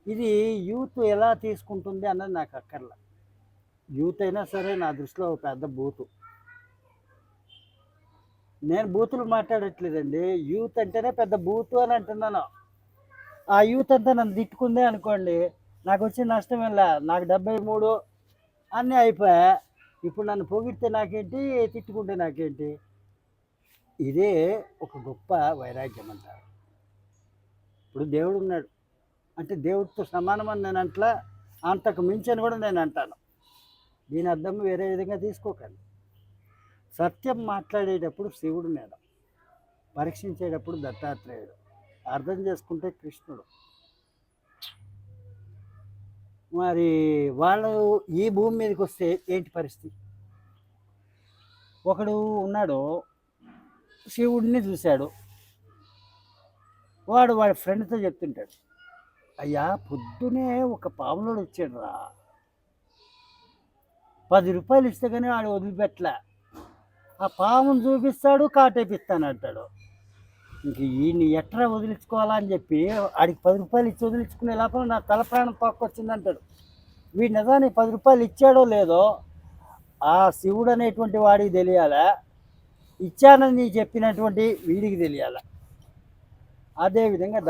ఇది యూత్ ఎలా తీసుకుంటుంది అన్నది నాకు అక్కర్లా. యూత్ అయినా సరే నా దృష్టిలో ఒక పెద్ద బూతు. నేను బూతులు మాట్లాడట్లేదండి. యూత్ అంటేనే పెద్ద బూతు అని అంటున్నాను. ఆ యూత్ అంతా నన్ను తిట్టుకుందే అనుకోండి, నాకొచ్చిన నష్టం ఏంలా. నాకు 73 అన్నీ అయిపాయే. ఇప్పుడు నన్ను పొగిడితే నాకేంటి, తిట్టుకుంటే నాకేంటి? ఇదే ఒక గొప్ప వైరాగ్యం అంటారు. ఇప్పుడు దేవుడున్నాడు. అంటే దేవుడితో సమానమని నేను అంటలా. అంతకు మించి అని కూడా నేను అంటాను. దీని అర్థం వేరే విధంగా తీసుకోకండి. సత్యం మాట్లాడేటప్పుడు శివుడు నేను, పరీక్షించేటప్పుడు దత్తాత్రేయుడు, అర్థం చేసుకుంటే కృష్ణుడు. మరి వాళ్ళు ఈ భూమి మీదకి వస్తే ఏంటి పరిస్థితి? ఒకడు ఉన్నాడు, శివుడిని చూశాడు. వాడు వాడి ఫ్రెండ్తో చెప్తుంటాడు, అయ్యా పొద్దునే ఒక పాములోడు వచ్చాడు రా, 10 రూపాయలు ఇస్తే కానీ వాడు వదిలిపెట్టలే. ఆ పామును చూపిస్తాడు, కాటేపిస్తాను అంటాడు. ఇంక ఈయన్ని ఎట్లా వదిలించుకోవాలా అని చెప్పి ఆడికి 10 రూపాయలు ఇచ్చి వదిలించుకునే లోపల నా తల ప్రాణం తోక్కొచ్చింది అంటాడు. వీడు నిజానికి 10 రూపాయలు ఇచ్చాడో లేదో ఆ శివుడు అనేటువంటి వాడికి తెలియాలా, ఇచ్చానని చెప్పినటువంటి వీడికి తెలియాలా. అదేవిధంగా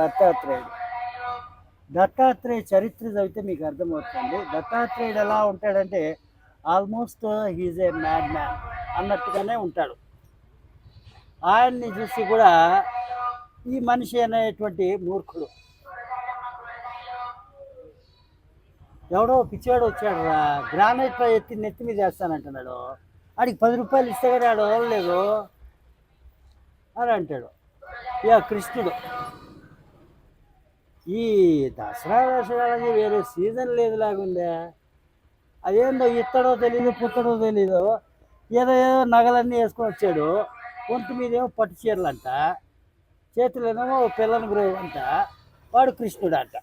దత్తాత్రేయ చరిత్ర చదివితే మీకు అర్థమవుతుంది. దత్తాత్రేయుడు ఎలా ఉంటాడంటే almost he's a mad man అన్నట్టుగానే ఉంటాడు. ఆయన్ని చూసి కూడా ఈ మనిషి అనేటువంటి మూర్ఖుడు, ఎవడో పిచ్చివాడు వచ్చాడు రా, గ్రానైట్ ఎత్తి నెత్తి మీద వేస్తానంటున్నాడు, ఆడికి 10 రూపాయలు ఇస్తే కానీ ఆడు వదలలేదు అని అంటాడు. ఇక కృష్ణుడు, ఈ దసరాకి వేరే సీజన్ లేదు లాగుందే, అదేందో ఇత్తడో తెలీదు పుత్తడో తెలీదు, ఏదో నగలన్నీ వేసుకొని వచ్చాడు. ఒంటి మీద ఏమో పట్టు చీరలు అంట, చేతులేనేమో పిల్లని గ్రోవ్ అంట, వాడు కృష్ణుడు అంట.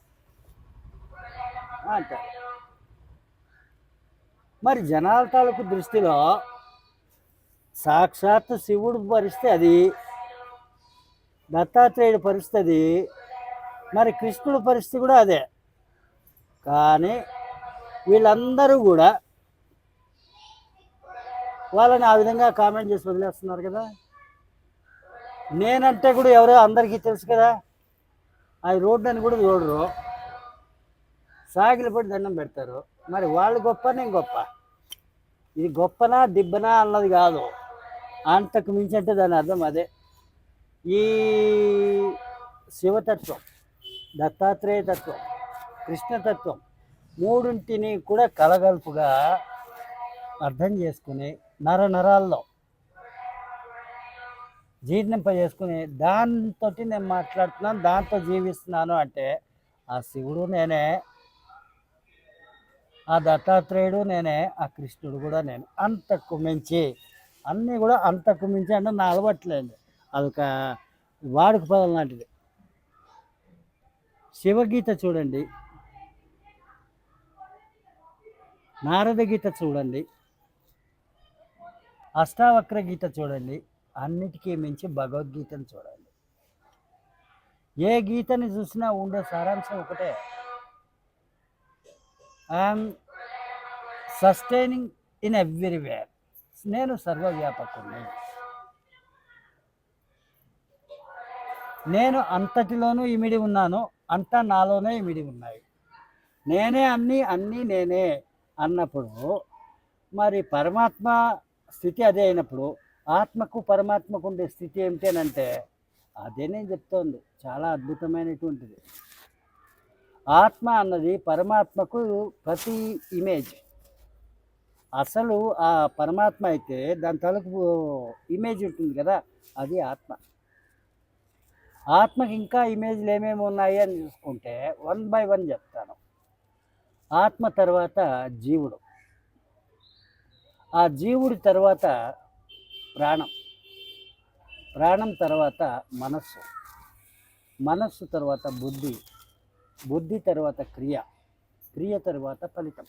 మరి జనాల తాలూకు దృష్టిలో సాక్షాత్ శివుడు పరిస్థితి అది, దత్తాత్రేయుడి పరిస్థితి, మరి కృష్ణుడి పరిస్థితి కూడా అదే. కానీ వీళ్ళందరూ కూడా వాళ్ళని ఆ విధంగా కామెంట్ చేసి వదిలేస్తున్నారు కదా. నేనంటే కూడా ఎవరో అందరికీ తెలుసు కదా, అది రోడ్డు అని కూడా చూడరు, సాగిలి పడి దండం పెడతారు. మరి వాళ్ళు గొప్ప, నేను గొప్ప. ఇది గొప్పనా దిబ్బనా అన్నది కాదు, అంతకు మించి అంటే దాని అర్థం అదే. ఈ శివతత్వం, దత్తాత్రేయ తత్వం, కృష్ణతత్వం మూడింటిని కూడా కలగలుపుగా అర్థం చేసుకుని నరాల్లో జీర్ణింపజేసుకుని దాంతో నేను మాట్లాడుతున్నాను, దాంతో జీవిస్తున్నాను అంటే ఆ శివుడు నేనే, ఆ దత్తాత్రేయుడు నేనే, ఆ కృష్ణుడు కూడా నేను. అంతకు మించి అన్నీ కూడా అంతకు మించి అంటే నా అలవాట్లేదు, అదొక వాడుక పదం లాంటిది. శివగీత చూడండి, నారద గీత చూడండి, అష్టావక్ర గీత చూడండి, అన్నిటికీ మించి భగవద్గీతను చూడండి. ఏ గీతని చూసినా ఉండే సారాంశం ఒకటే, ఐఎమ్ సస్టైనింగ్ ఇన్ ఎవ్రీవేర్, నేను సర్వవ్యాపకుడిని, నేను అంతటిలోనూ ఇమిడి ఉన్నాను, అంతా నాలోనే ఇమిడి ఉన్నాయి. నేనే అన్నీ, అన్నీ నేనే అన్నప్పుడు మరి పరమాత్మ స్థితి అదే అయినప్పుడు ఆత్మకు పరమాత్మకు ఉండే స్థితి ఏమిటి అని అంటే అదే నేను చెప్తోంది. చాలా అద్భుతమైనటువంటిది. ఆత్మ అన్నది పరమాత్మకు ప్రతి ఇమేజ్. అసలు ఆ పరమాత్మ అయితే దాని తలకు ఇమేజ్ ఉంటుంది కదా, అది ఆత్మ. ఆత్మకి ఇంకా ఇమేజ్లు ఏమేమి ఉన్నాయి అని చూసుకుంటే 1 బై 1 చెప్తాను. ఆత్మ తర్వాత జీవుడు, ఆ జీవుడి తర్వాత ప్రాణం, ప్రాణం తర్వాత మనస్సు, మనస్సు తర్వాత బుద్ధి, బుద్ధి తర్వాత క్రియ, క్రియ తర్వాత ఫలితం.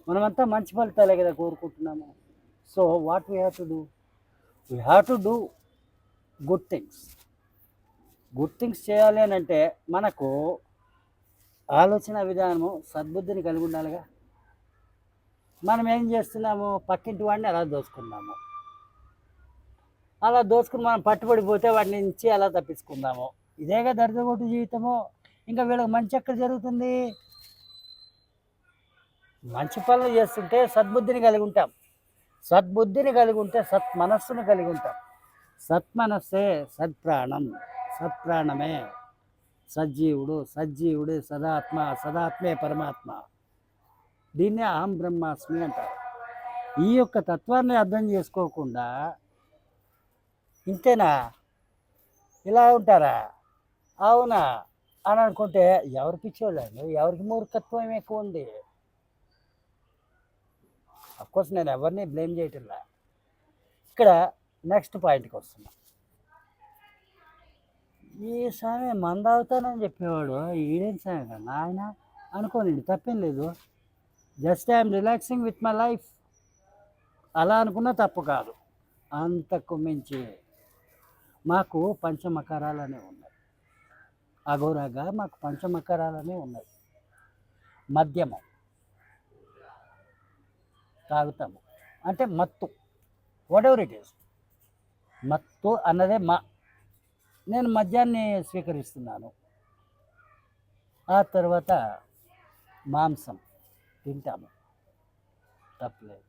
మనమంతా మంచి ఫలితాలే కదా కోరుకుంటున్నాము. So what we have to do? We have to do good things. Good things చేయాలి అని అంటే మనకు ఆలోచన విధానము సద్బుద్ధిని కలిగి ఉండాలిగా. మనం ఏం చేస్తున్నాము? పక్కింటి వాడిని అలా దోచుకున్నాము. అలా దోచుకుని మనం పట్టుబడిపోతే వాడి నుంచి అలా తప్పించుకుందాము. ఇదేగా దరిద్రగొట్టు జీవితము. ఇంకా వీళ్ళకి మంచి ఎక్కడ జరుగుతుంది? మంచి పనులు చేస్తుంటే సద్బుద్ధిని కలిగి ఉంటాం. సద్బుద్ధిని కలిగి ఉంటే సత్మనస్సును కలిగి ఉంటాం. సత్మనస్సే సత్ప్రాణం, సత్ప్రాణమే సజ్జీవుడు, సజ్జీవుడే సదాత్మ, సదాత్మే పరమాత్మ. దీన్నే అహం బ్రహ్మాస్మి అంటారు. ఈ యొక్క తత్వాన్ని అర్థం చేసుకోకుండా ఇంతేనా, ఇలా ఉంటారా, అవునా అని అనుకుంటే ఎవరు పిచ్చోళ్ళండి? ఎవరికి మూర్ఖత్వం ఎక్కువ ఉంది? అఫ్కోర్స్ నేను ఎవరిని బ్లేమ్ చేయటంలా. ఇక్కడ నెక్స్ట్ పాయింట్కి వస్తున్నా. ఈ స్వామి మందావుతానని చెప్పేవాడు ఈడేం స్వామి కదా ఆయన అనుకోనండి, తప్పేం లేదు. Just I'm relaxing with my life అలా అనుకున్నా తప్పు కాదు. అంతకు మించి మాకు పంచమకరాలనే ఉన్నాయి. అఘోరాగా మాకు పంచమకరాలనే ఉన్నాయి. మద్యము తాగుతాము అంటే మత్తు, వాట్ ఎవర్ ఇట్ ఈస్. మత్తు అన్నదే నేను మద్యాన్ని స్వీకరిస్తున్నాను. ఆ తర్వాత మాంసం తింటాము, తప్పలేదు.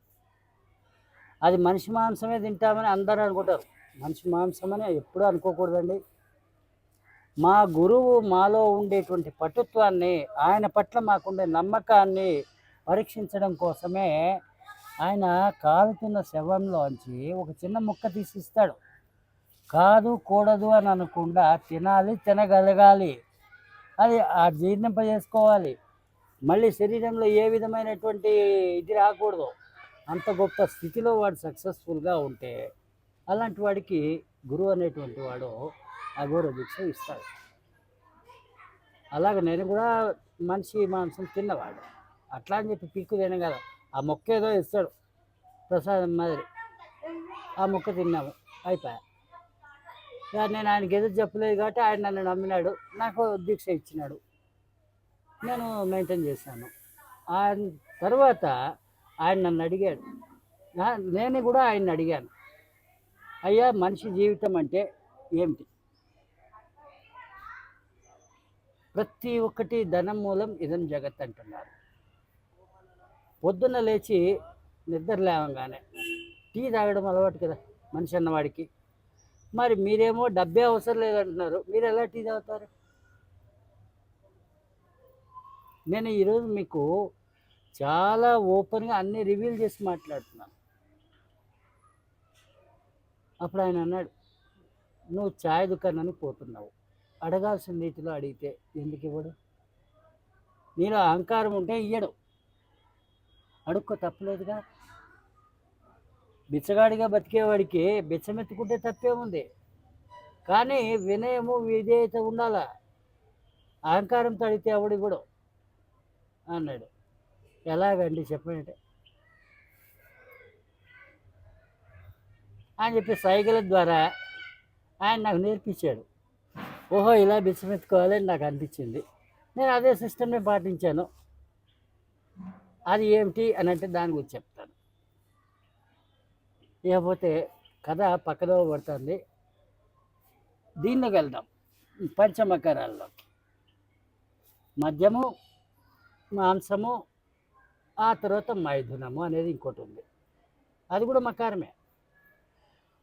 అది మనిషి మాంసమే తింటామని అందరూ అనుకుంటారు. మనిషి మాంసం అని ఎప్పుడూ అనుకోకూడదండి. మా గురువు మాలో ఉండేటువంటి పటుత్వాన్ని, ఆయన పట్ల మాకుండే నమ్మకాన్ని పరీక్షించడం కోసమే ఆయన కాలుతున్న శవంలోంచి ఒక చిన్న ముక్క తీసిస్తాడు. కాదు కూడదు అని అనకుండా తినాలి, తినగలగాలి, అది ఆ జీర్ణింపజేసుకోవాలి. మళ్ళీ శరీరంలో ఏ విధమైనటువంటి ఇది రాకూడదు. అంత గొప్ప స్థితిలో వాడు సక్సెస్ఫుల్గా ఉంటే అలాంటి వాడికి గురువు అనేటువంటి వాడు అఘోర దీక్ష ఇస్తాడు. అలాగే నేను కూడా మనిషి మాంసం తిన్నవాడు. అట్లా అని చెప్పి పీక్కు తిన కదా, ఆ మొక్క ఏదో ఇస్తాడు ప్రసాదం మాదిరి, ఆ మొక్క తిన్నాము, అయిపోయా. నేను ఆయనకి ఎదురు చెప్పలేదు కాబట్టి ఆయన నన్ను నమ్మినాడు, నాకు దీక్ష ఇచ్చినాడు, నేను మెయింటైన్ చేశాను. ఆయన తర్వాత ఆయన నన్ను అడిగాడు, నేను కూడా ఆయన్ని అడిగాను, అయ్యా మనిషి జీవితం అంటే ఏమిటి? ప్రతి ఒక్కటి ధనం మూలం ఇదం జగత్ అంటున్నారు. పొద్దున్న లేచి నిద్ర లేవగానే టీ తాగడం అలవాటు కదా మనిషి అన్నవాడికి. మరి మీరేమో డబ్బే అవసరం లేదంటున్నారు, మీరు ఎలా టీ తాగుతారు? నేను ఈరోజు మీకు చాలా ఓపెన్గా అన్ని రివీల్ చేసి మాట్లాడుతున్నాను. అప్పుడు ఆయన అన్నాడు, నువ్వు ఛాయ్ దుకాణానికి పోతున్నావు, అడగాల్సిన రీతిలో అడిగితే ఎందుకు ఇవ్వడు? నీలో అహంకారం ఉంటే ఇయ్యడు, అడుక్కో, తప్పలేదుగా. బిచ్చగాడిగా బతికేవాడికి బిచ్చమెత్తుకుంటే తప్పేముంది? కానీ వినయము విధేయత ఉండాలా. అహంకారంతో అడిగితే ఎవడు ఇవ్వడు అన్నాడు. ఎలాగండి చెప్పండి అని చెప్పి సైగల ద్వారా ఆయన నాకు నేర్పించాడు. ఓహో, ఇలా బిచ్చమెత్తుకోవాలని నాకు అనిపించింది. నేను అదే సిస్టమ్ని పాటించాను. అది ఏమిటి అని అంటే దాని గురించి చెప్తాను. లేకపోతే కథ పక్కదో పడుతుంది. దీనిలోకి వెళ్దాం, పంచమకరాల్లోకి. మద్యము, మాంసము, ఆ తర్వాత మైథునము అనేది ఇంకోటి ఉంది. అది కూడా మకారమే.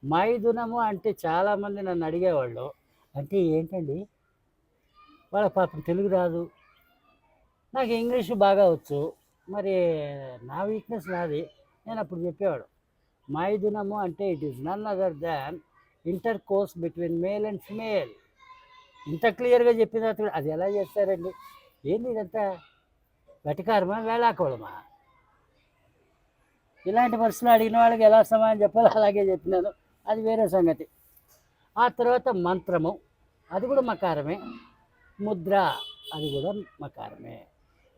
మైథునము అంటే చాలామంది నన్ను అడిగేవాళ్ళు, అంటే ఏంటండి, వాళ్ళకి పాపం తెలుగు రాదు, నాకు ఇంగ్లీషు బాగా వచ్చు, మరి నా వీక్నెస్ నాది. నేను అప్పుడు చెప్పేవాడు, మైథునము అంటే it is none other than intercourse between male and female. ఇంత క్లియర్గా చెప్పిన తర్వాత కూడా అది ఎలా చేస్తారండి, ఏంది ఇదంతా వెటకారమా వేళాకోళమా? ఇలాంటి ప్రశ్నలు అడిగిన వాళ్ళకి ఎలా సమాధానం చెప్పాలో అలాగే చెప్పినాను, అది వేరే సంగతి. ఆ తర్వాత మంత్రము, అది కూడా మకారమే. ముద్ర, అది కూడా మకారమే.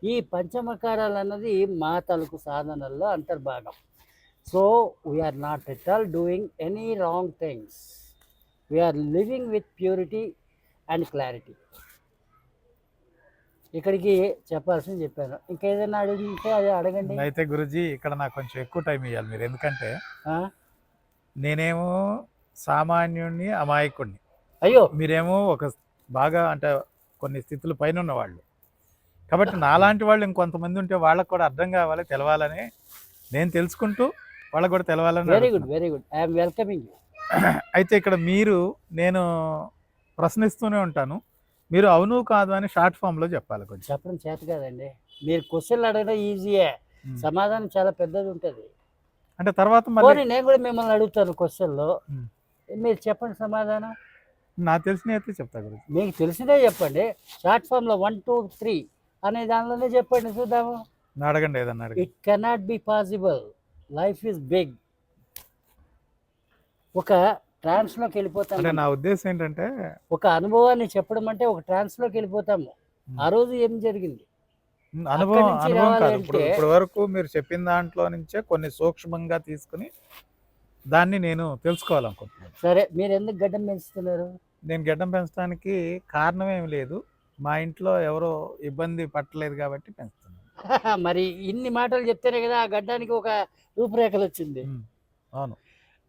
ఈ పంచమకారాలు అన్నది మాతలకు సాధనల్లో అంతర్భాగం. So we're not at all doing any wrong things, we're living with purity and clarity. ఇక్కడికి చెప్పాల్సింది చెప్పాను, ఇంకేదైనా అడిగితే అది అడగండి. అయితే గురుజీ ఇక్కడ నాకు కొంచెం ఎక్కువ టైం ఇవ్వాలి మీరు, ఎందుకంటే ఆ? నేనేమో సామాన్యుడిని, అమాయకుడిని, అయ్యో, మీరేమో ఒక బాగా అంటే కొన్ని స్థితుల పైన ఉన్నవాళ్ళు. కాబట్టి నాలాంటి వాళ్ళు ఇంకొంతమంది ఉంటే వాళ్ళకు కూడా అర్థం కావాలి, తెలవాలని, నేను తెలుసుకుంటూ వాళ్ళకు కూడా తెలవాలని వెరీ గుడ్, అడుగుతున్నాను. Very good, I'm welcoming you. అయితే ఇక్కడ మీరు, నేను ప్రశ్నిస్తూనే ఉంటాను, మీరు అవును కాదు అని షార్ట్ ఫామ్లో చెప్పాలి కొంచెం. చెప్పడం చేత కదండి, మీరు క్వశ్చన్లు అడగడం ఈజీయే, సమాధానం చాలా పెద్దది ఉంటుంది. అంటే తర్వాత మళ్ళీ పోనీ నేను కూడా మిమ్మల్ని అడుగుతాను క్వశ్చన్లో, ఉమ్. మీరు చెప్పండి సమాధానం. నాకు తెలిసిన అయితే చెప్తా గురించి. మీకు తెలిసిదే చెప్పండి, షార్ట్ ఫామ్లో 1 2 3 అనే దానిలోనే చెప్పండి చూద్దాము. అడగండి, ఏదన్నా అడగండి. It cannot be possible, life is big. ఒక ట్రాన్స్లోకి వెళ్ళిపోతాము. అంటే నా ఉద్దేశం ఏంటంటే ఒక అనుభవాన్ని చెప్పడం అంటే ఒక ట్రాన్స్లోకి వెళ్ళిపోతాము. ఆ రోజు ఏం జరిగింది, అనుభవం నుంచి అనుభవం కాదు. రావాలంటే- ఇప్పుడు వరకు మీరు చెప్పిన దాంట్లో నుంచే కొన్ని సూక్ష్మంగా తీసుకుని దాన్ని నేను తెలుసుకోవాలనుకుంటున్నాను. సరే, మీరు ఎందుకు గడ్డం పెంచుతున్నారు? నేను గడ్డం పెంచడానికి కారణం ఏమి లేదు, మా ఇంట్లో ఎవరో ఇబ్బంది పట్టలేదు కాబట్టి పెంచుతున్నాను. మరి ఇన్ని మాటలు చెప్తేనే కదా ఆ గడ్డానికి ఒక రూపురేఖలు వచ్చింది. అవును.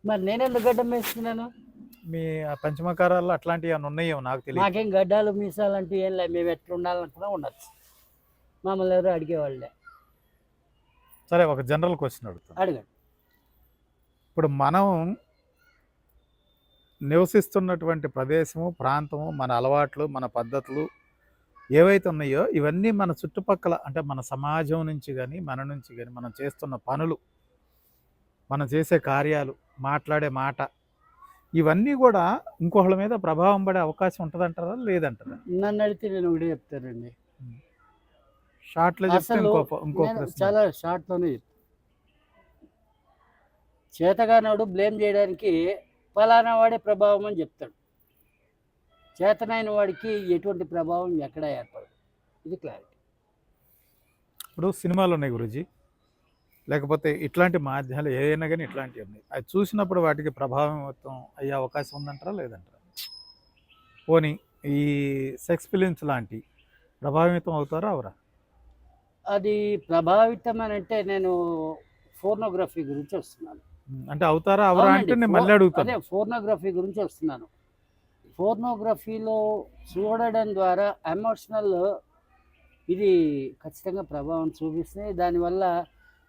మరి నేనెందుకు గడ్డం పెంచుతున్నాను? మీ ఆ పంచమకారాల్లో అట్లాంటివి ఏమైనా ఉన్నాయేమో నాకు తెలియదు. మాకేం గడ్డాలు మీసాలు అంటూ ఏం లేదు, మేము ఎట్లా ఉండాలనుకున్నా ఉండొచ్చు, మమ్మల్ని ఎవరు అడిగేవాళ్ళే. సరే, ఒక జనరల్ క్వశ్చన్ అడుగుతాను. అడగండి. ఇప్పుడు మనం నివసిస్తున్నటువంటి ప్రదేశము, ప్రాంతము, మన అలవాట్లు, మన పద్ధతులు ఏవైతే ఉన్నాయో ఇవన్నీ మన చుట్టుపక్కల, అంటే మన సమాజం నుంచి కానీ మన నుంచి కానీ మనం చేస్తున్న పనులు, మనం చేసే కార్యాలు, మాట్లాడే మాట, ఇవన్నీ కూడా ఇంకొకళ్ళ మీద ప్రభావం పడే అవకాశం ఉంటుందంటారా లేదంటారా? నన్ను అడిగితే నేను ఒకటే చెప్తానండి, షార్ట్లో చెప్తే అసలు ఇంకో నేను ప్రశ్న. చాలా షార్ట్లోనే చెప్తాను. చేతగానోడు బ్లేమ్ చేయడానికి ఫలానా వాడే ప్రభావం అని చెప్తాడు, చేతనైన వాడికి ఎటువంటి ప్రభావం ఎక్కడ ఏర్పడదు. ఇది క్లారిటీ. ఇప్పుడు సినిమాలు ఉన్నాయి గురూజీ, లేకపోతే ఇట్లాంటి మాధ్యమాలు ఏదైనా కానీ ఇట్లాంటివి ఉన్నాయి, అది చూసినప్పుడు వాటికి ప్రభావం మొత్తం అయ్యే అవకాశం ఉందంటారా లేదంటారా? పోనీ ఈ సెక్స్ ఫిలిమ్స్ లాంటి ప్రభావితం అవుతారా అవరా? అది ప్రభావితం అని అంటే నేను ఫోర్నోగ్రఫీ గురించి వస్తున్నాను. అంటే అవుతారా అవరా అవునండి, అంటే నేను మళ్ళీ అడుగుతాను. అదే ఫోర్నోగ్రఫీ గురించి వస్తున్నాను. ఫోర్నోగ్రఫీలో చూడడం ద్వారా ఎమోషనల్ ఇది ఖచ్చితంగా ప్రభావం చూపిస్తుంది. దానివల్ల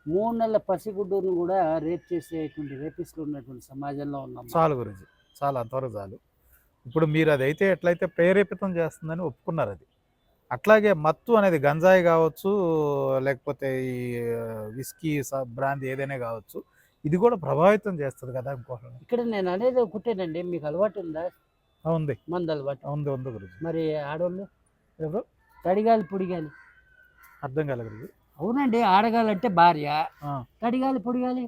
3 నెలల పసిగుడ్డును కూడా రేప్ చేసేటువంటి రేపిస్టులు ఉన్నటువంటి సమాజంలో ఉన్నాం. చాలు గురించి, చాలా అంతవరకు చాలు. ఇప్పుడు మీరు అదైతే ఎట్లయితే ప్రేరేపితం చేస్తుందని ఒప్పుకున్నారు, అది అట్లాగే మత్తు అనేది గంజాయి కావచ్చు, లేకపోతే ఈ విస్కీ, బ్రాందీ ఏదైనా కావచ్చు, ఇది కూడా ప్రభావితం చేస్తుంది కదా ఇంకోటి. ఇక్కడ నేను అనేది ఒకటేనండి, మీకు అలవాటు ఉందా? ఉంది, మందు అలవాటు ఉంది, ఉంది గురించి. మరి ఆడవాళ్ళు ఎవరు? తడిగాలి పొడిగాలి. అర్థం కాలే గురించి. అవునండి, ఆడగాలంటే భార్య, తడిగాలి పొడిగాలి.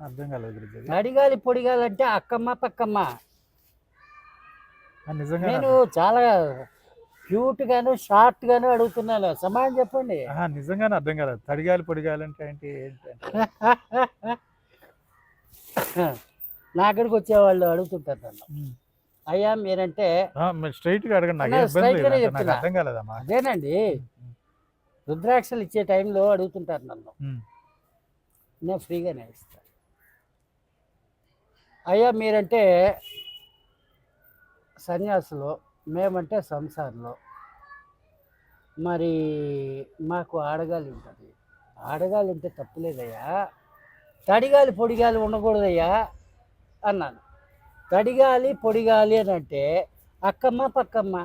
అర్థం కాలేదు గురించి. తడిగాలి పొడిగాలంటే అక్కమ్మ పక్కమ్మ. నిజంగా నేను చాలా క్యూట్ గాను షార్ట్ గాను అడుగుతున్నాను, సమాధానం చెప్పండి. నిజంగానే అర్థం కాలేదు. తడిగాలి పొడిగాలి అంటే ఏంటి? నా అక్కడికి వచ్చేవాళ్ళు అడుగుతుంటారు నన్ను, అయ్యా మీరంటే స్ట్రైట్ గా అడగండి, నాకు straight గానే ఇబ్బంది చెప్తున్నా. అర్థం కాలేదమ్మా. అదేనండి, రుద్రాక్షలు ఇచ్చే టైంలో అడుగుతుంటారు నన్ను, నేను ఫ్రీగానే ఇస్తాను. అయ్యా మీరంటే సన్యాసులు, మేమంటే సంసారంలో, మరి మాకు ఆడగాలి ఉంటుంది. ఆడగాలి ఉంటే తప్పులేదయ్యా, తడిగాలి పొడిగాలి ఉండకూడదయ్యా అన్నాను. తడిగాలి పొడిగాలి అని అంటే అక్కమ్మ పక్కమ్మ,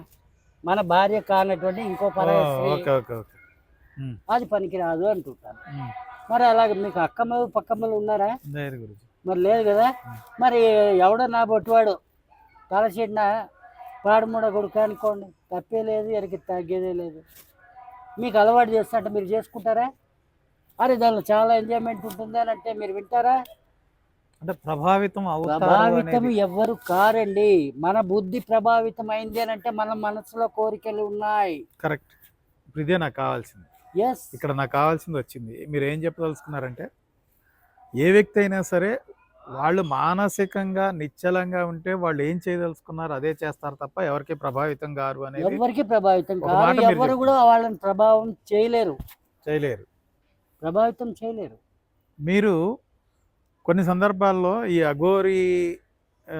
మన భార్య కానటువంటి ఇంకో పరాయ స్త్రీ, ఓకే ఓకే ఓకే. అది పనికిరాదు అంటుంటాను. మరి అలాగే మీకు అక్కమ్మలు పక్కమ్మలు ఉన్నారా? లేదు గురుజీ. మరి లేదు కదా. మరి ఎవడో నా బొట్టువాడు తలచెడిన పాడుమూడ కొడుకు అనుకోండి, తప్పే లేదు, ఎరికి తగ్గేదే లేదు. మీకు అలవాటు చేస్తుంటే మీరు చేసుకుంటారా? అరే దానిలో చాలా ఎంజాయ్మెంట్ ఉంటుంది అని అంటే మీరు వింటారా? అంటే ప్రభావితం అవుతారు ప్రభావితం అనేది. ఎవ్వరు కారండి. మన బుద్ధి ప్రభావితం అయింది అని అంటే మన మనసులో కోరికలు ఉన్నాయి. కరెక్ట్. ఇప్పుడు ఇదే నాకు కావాల్సింది. ఎస్, ఇక్కడ నాకు కావాల్సింది వచ్చింది. మీరు ఏం చెప్పదలుచుకున్నారంటే ఏ వ్యక్తి అయినా సరే వాళ్ళు మానసికంగా నిశ్చలంగా ఉంటే వాళ్ళు ఏం చేయదలుచుకున్నారు అదే చేస్తారు తప్ప ఎవరికి ప్రభావితం కారు అనేది ఎవరికి ప్రభావితం ఒక కాదు. మాట మీరు ఎవరు కూడా వాళ్ళని ప్రభావం చేయలేరు, చేయలేరు. ప్రభావితం చేయలేరు. మీరు కొన్ని సందర్భాల్లో ఈ అఘోరి ఆ,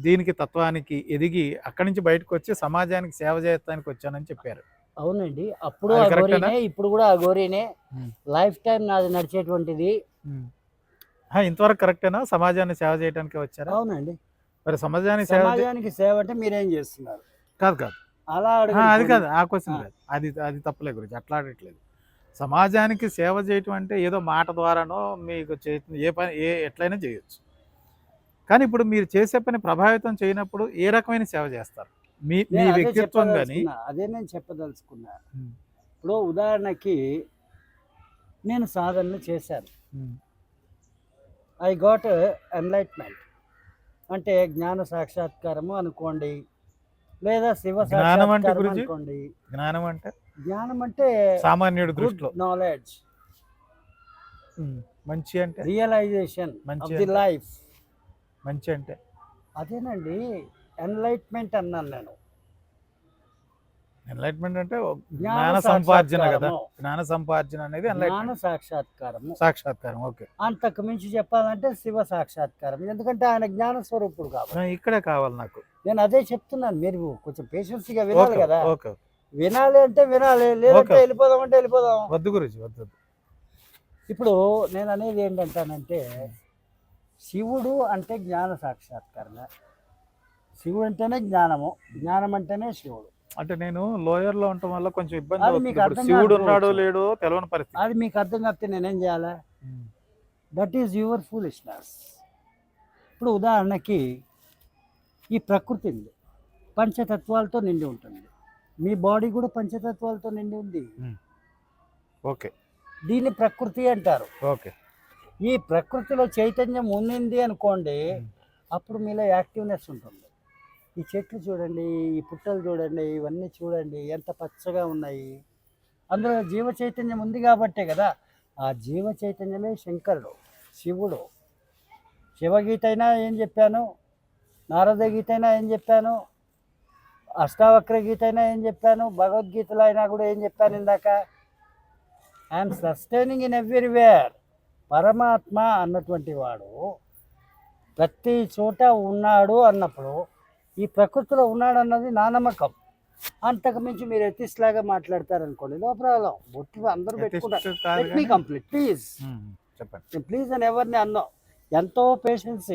దీనికి తత్వానికి ఎదిగి అక్కడి నుంచి బయటకు వచ్చి సమాజానికి సేవ చేయడానికి వచ్చానని చెప్పారు. అవునండి, అప్పుడు అది అఘోరీనే, ఇప్పుడు కూడా అఘోరీనే. ఉమ్. లైఫ్ టైం నాది నడిచేటువంటిది. ఇంతవరకు కరెక్టేనా? సమాజాన్ని సేవ చేయడానికి వచ్చారా? అవునండి. మరి సమాజానికి సేవ సమాజానికి సేవ అంటే మీరేం చేస్తున్నారు? కాదు కాదు, అలా అది అడగండి. కాదు, ఆ క్వశ్చన్ కాదు. అది అది తప్పలే గురించి అట్లా అడగట్లేదు. సమాజానికి సేవ చేయటం అంటే ఏదో మాట ద్వారానో మీకు ఏ పని ఎట్లయినా చేయొచ్చు. కానీ ఇప్పుడు మీరు చేసే పని ప్రభావితం చేయనప్పుడు ఏ రకమైన సేవ చేస్తారు? మీ మీ నేను అదే వ్యక్తిత్వం కానీ చెప్పదలుచుకున్నా, అదే నేను చెప్పదలుచుకున్నా. ఇప్పుడు ఉదాహరణకి నేను సాధనలు చేశాను. ఐ గాట్ ఎన్లైట్మెంట్ అంటే జ్ఞాన సాక్షాత్కారము అనుకోండి, లేదా శివ జ్ఞానం అంటే సాక్షాత్కారం గురుజీ? అనుకోండి. జ్ఞానం అంటే జ్ఞానం అంటే సామాన్యుడి గుడ్ దృష్టిలో నాలెడ్జ్, మంచి అంటే రియలైజేషన్ మంచి ఆఫ్ ది అంటే? లైఫ్. మంచి అంటే అదేనండి ఎన్లైట్మెంట్ అన్నాను నేను. ఎన్లైట్మెంట్ అంటే జ్ఞాన జ్ఞాన సంపార్జన కదా. సాక్షాత్కారము. జ్ఞాన సంపార్జన అనేది జ్ఞాన ఎన్లైట్మెంట్, సాక్షాత్కారము. సాక్షాత్కారం. ఓకే, అంతకు మించి చెప్పాలంటే శివ సాక్షాత్కారం, ఎందుకంటే ఆయన జ్ఞాన స్వరూపుడు కాబట్టి. ఇక్కడే కావాలి నాకు. నేను అదే చెప్తున్నాను, మీరు కొంచెం పేషెన్స్గా వినాలి ఓకే కదా. ఓకే. వినాలి అంటే వినాలి, లేదంటే ఓకే. వెళ్ళిపోదాం అంటే వెళ్ళిపోదాం. వద్దు గురించి వద్దు. ఇప్పుడు నేను అనేది ఏంటంటానంటే, శివుడు అంటే జ్ఞాన సాక్షాత్కారమే. శివుడు అంటేనే జ్ఞానము, జ్ఞానం అంటేనే శివుడు. అంటే నేను లోయర్ లో ఉండటం వల్ల కొంచెం ఇబ్బంది అది అవుతుంది. మీకు ఇప్పుడు అర్థం శివుడు ఉన్నాడో కాకపోవచ్చు. లేడో తెలియని పరిస్థితి. అది మీకు అర్థం కాకపోతే నేనేం చేయాలా? That is your foolishness. ఇప్పుడు ఉదాహరణకి ఈ ప్రకృతి ఉంది, పంచతత్వాలతో నిండి ఉంటుంది. మీ బాడీ కూడా పంచతత్వాలతో నిండి ఉంది. ఓకే దీన్ని ప్రకృతి అంటారు. ఓకే. ఈ ప్రకృతిలో చైతన్యం ఉండింది అనుకోండి, అప్పుడు మీలో యాక్టివ్నెస్ ఉంటుంది. ఈ చెట్లు చూడండి, ఈ పుట్టలు చూడండి, ఇవన్నీ చూడండి ఎంత పచ్చగా ఉన్నాయి. అందులో జీవ చైతన్యం ఉంది కాబట్టే కదా. ఆ జీవ చైతన్యమే శంకరుడు, శివుడు. శివగీత అయినా ఏం చెప్పాను, నారద గీత అయినా ఏం చెప్పాను, అష్టావక్ర గీత అయినా ఏం చెప్పాను, భగవద్గీతలో అయినా కూడా ఏం చెప్పాను ఇందాక. I'm sustaining in everywhere. పరమాత్మ అన్నటువంటి వాడు ప్రతి చోట ఉన్నాడు అన్నప్పుడు ఈ ప్రకృతిలో ఉన్నాడు అన్నది నా నమ్మకం. అంతకు మించి మీరు ఎథిస్ట్ లాగా మాట్లాడతారనుకోండి, నో ప్రాబ్లం. బొట్టు అందరూ పెట్టుకుంటారు. Let me complete please. చెప్పండి. ప్లీజ్ అని ఎవరిని అన్నాం. ఎంతో పేషెన్స్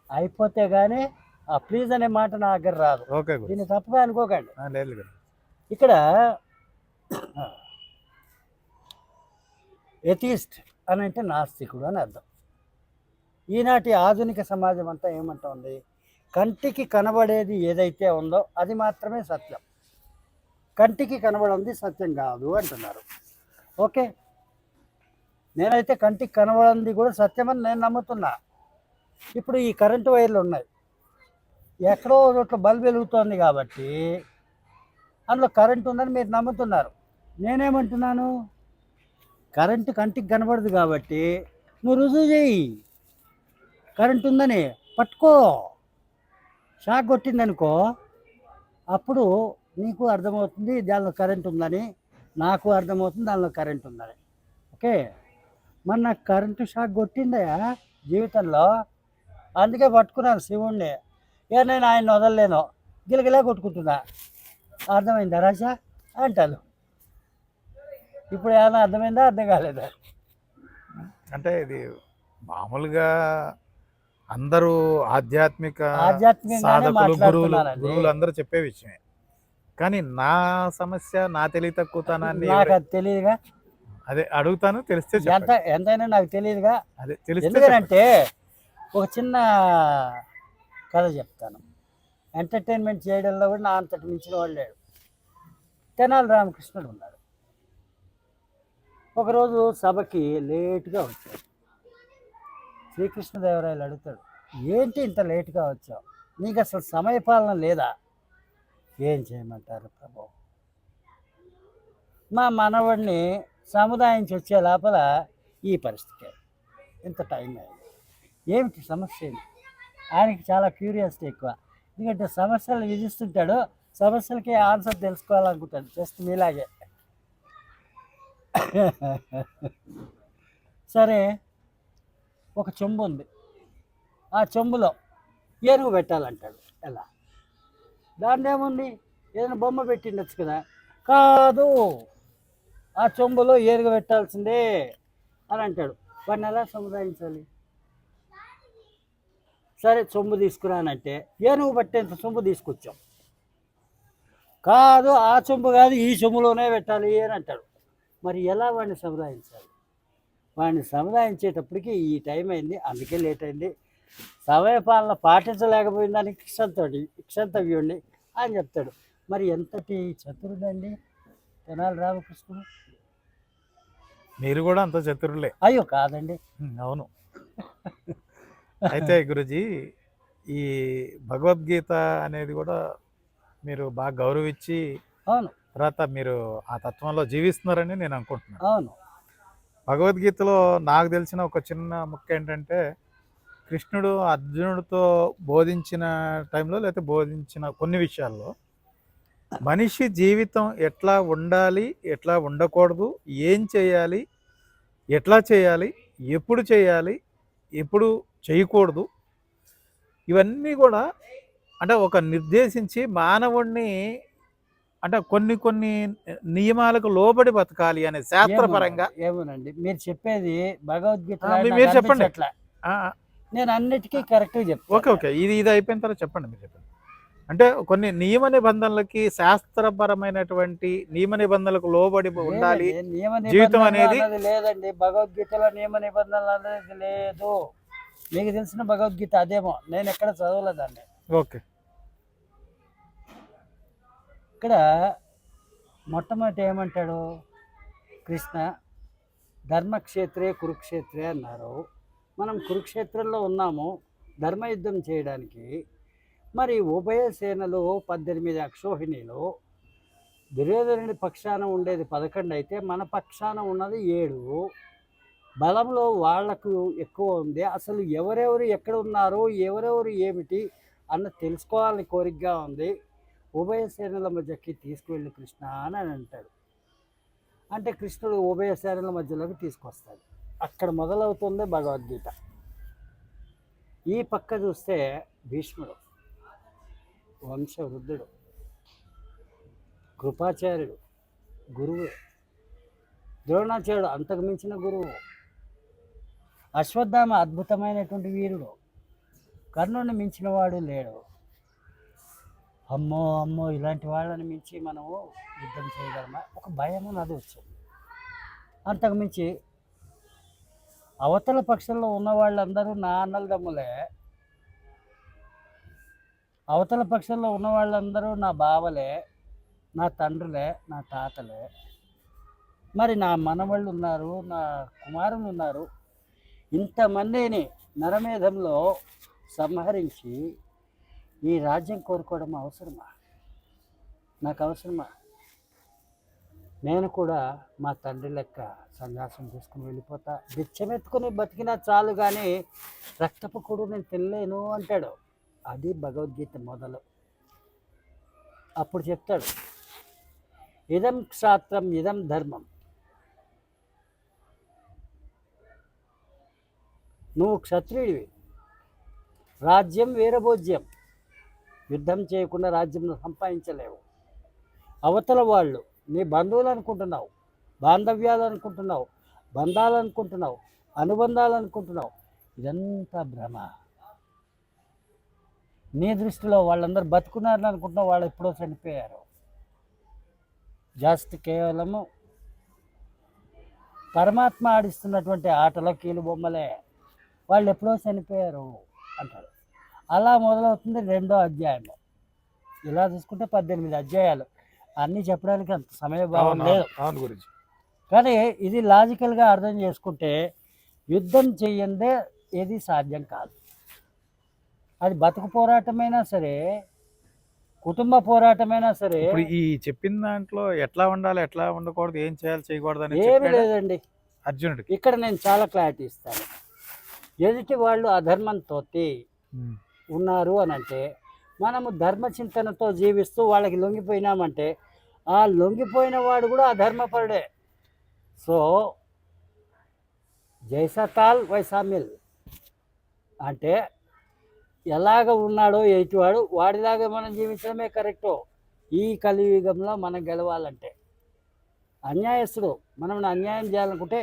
అయిపోతే కానీ ఆ ప్లీజ్ అనే మాట నా దగ్గర రాదు. ఓకే, దీన్ని తప్పుగా అనుకోకండి. లేదు. ఇక్కడ ఎథిస్ట్ అని అంటే నాస్తికుడు అని అర్థం. ఈనాటి ఆధునిక సమాజం అంతా ఏమంటుంది, కంటికి కనబడేది ఏదైతే ఉందో అది మాత్రమే సత్యం, కంటికి కనబడింది సత్యం కాదు అంటున్నారు. ఓకే, నేనైతే కంటికి కనబడింది కూడా సత్యమని నేను నమ్ముతున్నా. ఇప్పుడు ఈ కరెంటు వైర్లు ఉన్నాయి, ఎక్కడో చోట్ల బల్బ్ వెలుగుతోంది కాబట్టి అందులో కరెంట్ ఉందని మీరు నమ్ముతున్నారు. నేనేమంటున్నాను, కరెంటు కంటికి కనబడదు కాబట్టి నువ్వు రుజువు చేయి. కరెంట్ ఉందని పట్టుకో, షాక్ కొట్టిందనుకో, అప్పుడు నీకు అర్థమవుతుంది దానిలో కరెంట్ ఉందని, నాకు అర్థమవుతుంది దానిలో కరెంట్ ఉందని. ఓకే, మరి నాకు కరెంటు షాక్ కొట్టిందయా జీవితంలో, అందుకే పట్టుకున్నాను శివుణ్ణి. నేను ఆయన వదలలేను, గిలగిలా కొట్టుకుంటున్నా. అర్థమైందా రాజా? అంటాను. ఇప్పుడు ఏమైనా అర్థమైందా, అర్థం కాలేదా? అంటే ఇది మామూలుగా అందరూ ఆధ్యాత్మిక ఆధ్యాత్మికంగానే సాధకులు, మాట్లాడుతున్నానండి. గురువులు అందరూ చెప్పే విషయమే. కానీ నా సమస్య, నా తెలివి తక్కువతనాన్ని నాకు అది తెలియదుగా, అదే అడుగుతాను, తెలిస్తే ఎంత చెప్పండి. ఎంతైనా నాకు తెలియదుగా. అదే తెలిస్తే చెప్పండి. ఎందుకనంటే ఒక చిన్న కథ చెప్తాను. ఎంటర్టైన్మెంట్ చేయడంలో కూడా నా అంతటి మించిన వాడు లేడు. తెనాలి రామకృష్ణుడు ఉన్నాడు. ఒకరోజు సభకి లేటుగా వచ్చాడు. శ్రీకృష్ణదేవరాయలు అడుగుతాడు, ఏంటి ఇంత లేటుగా వచ్చావు, నీకు అసలు సమయపాలన లేదా? ఏం చేయమంటారు ప్రభు, మా మనవడిని సముదాయించి వచ్చే లోపల ఈ పరిస్థితి, ఇంత టైం అయింది, ఏమిటి సమస్య ఏంటి? ఆయనకి చాలా క్యూరియాసిటీ ఎక్కువ. ఎందుకంటే సమస్యలు విధిస్తుంటాడు, సమస్యలకి ఆన్సర్ తెలుసుకోవాలనుకుంటాడు, జస్ట్ మీలాగే. సరే, ఒక చెంబు ఉంది, ఆ చెంబులో ఏనుగు పెట్టాలంటాడు. ఎలా? దాంట్లో ఏముంది, ఏదైనా బొమ్మ పెట్టిండొచ్చు కదా. కాదు, ఆ చెంబులో ఏనుగు పెట్టాల్సిందే అని అంటాడు. వాడిని ఎలా సముదాయించాలి? సరే, చెంబు తీసుకురానంటే ఏనుగు పట్టేంత చెంబు తీసుకొచ్చాం. కాదు, ఆ చెంబు కాదు, ఈ చెంబులోనే పెట్టాలి అని అంటాడు. మరి ఎలా వాడిని సముదాయించాలి? వాడిని సముదాయించేటప్పటికి ఈ టైం అయింది, అందుకే లేట్ అయింది, సమయపాలన పాటించలేకపోయిన దానికి క్షంతవ్యుణ్ణి అని చెప్తాడు. మరి ఎంతటి చతురుడండి తెనాలి రామకృష్ణుడు. మీరు కూడా అంత చతురులే. అయ్యో కాదండి. అవును. అయితే గురుజీ, ఈ భగవద్గీత అనేది కూడా మీరు బాగా గౌరవించి అవును, తర్వాత మీరు ఆ తత్వంలో జీవిస్తున్నారని నేను అనుకుంటున్నాను. అవును. భగవద్గీతలో నాకు తెలిసిన ఒక చిన్న ముక్క ఏంటంటే, కృష్ణుడు అర్జునుడితో బోధించిన టైంలో, లేకపోతే బోధించిన కొన్ని విషయాల్లో మనిషి జీవితం ఎట్లా ఉండాలి, ఎట్లా ఉండకూడదు, ఏం చేయాలి, ఎట్లా చేయాలి, ఎప్పుడు చేయాలి, ఎప్పుడు చేయకూడదు, ఇవన్నీ కూడా అంటే ఒక నిర్దేశించి మానవుణ్ణి అంటే కొన్ని కొన్ని నియమాలకు లోబడి బతకాలి అనే శాస్త్రపరంగా. ఏమోనండి మీరు చెప్పేది భగవద్గీత, మీరు చెప్పండి. నేను అన్నిటికీ కరెక్ట్గా చెప్తాను. ఓకే ఓకే, ఇది ఇది అయిపోయిన తర్వాత చెప్పండి, మీరు చెప్పండి. అంటే కొన్ని నియమ నిబంధనలకి, శాస్త్రపరమైనటువంటి నియమ నిబంధనలకు లోబడి ఉండాలి జీవితం అనేది. లేదండి, భగవద్గీతలో నియమ నిబంధనలు అనేది లేదు. మీకు తెలిసిన భగవద్గీత అదేమో, నేను ఎక్కడ చదవలేదాన్ని. ఓకే. ఇక్కడ మొట్టమొదటి ఏమంటాడు కృష్ణ, ధర్మక్షేత్రే కురుక్షేత్రే అన్నారు. మనం కురుక్షేత్రంలో ఉన్నాము ధర్మయుద్ధం చేయడానికి. మరి ఉభయ సేనలు 18 అక్షోహిణీలు, దుర్యోధనుడి పక్షాన ఉండేది 11 అయితే మన పక్షాన ఉన్నది 7. బలంలో వాళ్లకు ఎక్కువ ఉంది. అసలు ఎవరెవరు ఎక్కడ ఉన్నారు, ఎవరెవరు ఏమిటి అన్న తెలుసుకోవాలని కోరికగా ఉంది. ఉభయ సేనల మధ్యకి తీసుకువెళ్ళి కృష్ణ అని అంటాడు. అంటే కృష్ణుడు ఉభయ సేనల మధ్యలోకి తీసుకొస్తాడు. అక్కడ మొదలవుతుంది భగవద్గీత. ఈ పక్క చూస్తే భీష్ముడు, వంశవృద్ధుడు, కృపాచార్యుడు, గురువు, ద్రోణాచార్యుడు అంతకు మించిన గురువు, అశ్వత్థామ అద్భుతమైనటువంటి వీరుడు, కర్ణుడిని మించిన వాడు లేడు. అమ్మో అమ్మో, ఇలాంటి వాళ్ళని మించి మనము యుద్ధం చేయగలమా? ఒక భయము నాది వచ్చింది. అంతకు మించి అవతల పక్షంలో ఉన్న వాళ్ళందరూ నా అన్నలదమ్ములే, అవతల పక్షంలో ఉన్న వాళ్ళందరూ నా బావలే, నా తండ్రులే, నా తాతలే. మరి నా మనవాళ్ళు ఉన్నారు, నా కుమారులు ఉన్నారు. ఇంతమందిని నరమేధంలో సంహరించి ఈ రాజ్యం కోరుకోవడం అవసరమా? నాకు అవసరమా? నేను కూడా మా తండ్రి లెక్క సన్యాసం తీసుకుని వెళ్ళిపోతా, బిచ్చమెత్తుకుని బతికినా చాలు, కానీ రక్తపు కూడు నేను తినలేను అంటాడు. అది భగవద్గీత మొదలు. అప్పుడు చెప్తాడు, ఇదం క్షాత్రం ఇదం ధర్మం. నువ్వు క్షత్రియుడివి, రాజ్యం వీరభోజ్యం, యుద్ధం చేయకుండా రాజ్యం సంపాదించలేవు. అవతల వాళ్ళు నీ బంధువులు అనుకుంటున్నావు, బాంధవ్యాలు అనుకుంటున్నావు, బంధాలు అనుకుంటున్నావు, అనుబంధాలు అనుకుంటున్నావు. ఇదంతా భ్రమ. నీ దృష్టిలో వాళ్ళందరూ బతుకున్నారని అనుకుంటున్నావు, వాళ్ళు ఎప్పుడో చనిపోయారు. జస్ట్ కేవలము పరమాత్మ ఆడిస్తున్నటువంటి ఆటలో కీలుబొమ్మలే. వాళ్ళు ఎప్పుడో చనిపోయారు అంటారు. అలా మొదలవుతుంది 2వ అధ్యాయము. ఇలా చూసుకుంటే 18 అధ్యాయాలు. అన్నీ చెప్పడానికి అంత సమయభావం లేదు. అవును గురుజీ. కానీ ఇది లాజికల్గా అర్థం చేసుకుంటే యుద్ధం చెయ్యందే ఏది సాధ్యం కాదు. అది బతుకు పోరాటమైనా సరే, కుటుంబ పోరాటమైనా సరే. ఇప్పుడు ఈ చెప్పిన దాంట్లో ఎట్లా ఉండాలి, ఎట్లా ఉండకూడదు, ఏం చేయాలి, చేయకూడదు అని ఏమీ లేదండి. అర్జునుడికి ఇక్కడ నేను చాలా క్లారిటీ ఇస్తాను. ఎదుటి వాళ్ళు అధర్మంతో ఉన్నారు అని అంటే మనము ధర్మచింతనతో జీవిస్తూ వాళ్ళకి లొంగిపోయినామంటే ఆ లొంగిపోయిన వాడు కూడా అధర్మపరుడే. సో జైసా తాల్ వైసా మిల్ అంటే ఎలాగ ఉన్నాడో ఎయిటివాడు వాడిలాగా మనం జీవించడమే కరెక్టు. ఈ కలియుగంలో మనం గెలవాలంటే అన్యాయస్తుడు మనం అన్యాయం చేయాలనుకుంటే